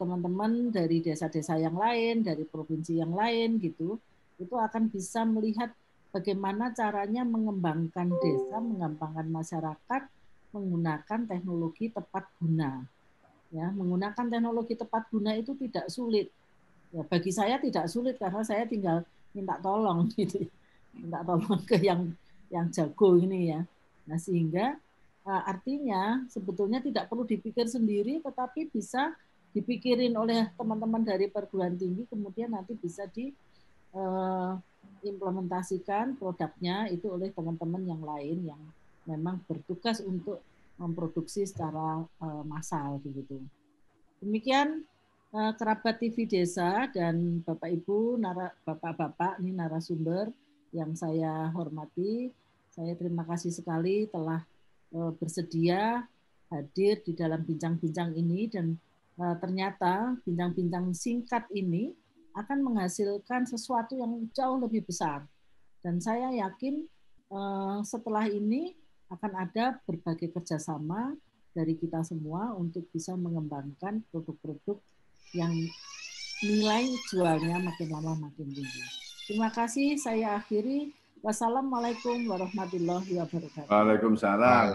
teman-teman dari desa-desa yang lain, dari provinsi yang lain gitu, itu akan bisa melihat bagaimana caranya mengembangkan desa, mengembangkan masyarakat menggunakan teknologi tepat guna. Ya, menggunakan teknologi tepat guna itu tidak sulit. Ya, bagi saya tidak sulit karena saya tinggal minta tolong gitu. Minta tolong ke yang jago ini ya. Nah, sehingga artinya sebetulnya tidak perlu dipikir sendiri, tetapi bisa dipikirin oleh teman-teman dari perguruan tinggi, kemudian nanti bisa diimplementasikan produknya itu oleh teman-teman yang lain yang memang bertugas untuk memproduksi secara massal begitu. Demikian kerabat TV Desa dan Bapak Ibu, Bapak-bapak ini narasumber yang saya hormati. Saya terima kasih sekali telah bersedia hadir di dalam bincang-bincang ini, dan ternyata bincang-bincang singkat ini akan menghasilkan sesuatu yang jauh lebih besar. Dan saya yakin setelah ini akan ada berbagai kerjasama dari kita semua untuk bisa mengembangkan produk-produk yang nilai jualnya makin lama makin tinggi. Terima kasih, saya akhiri. Wassalamualaikum warahmatullahi wabarakatuh. Waalaikumsalam.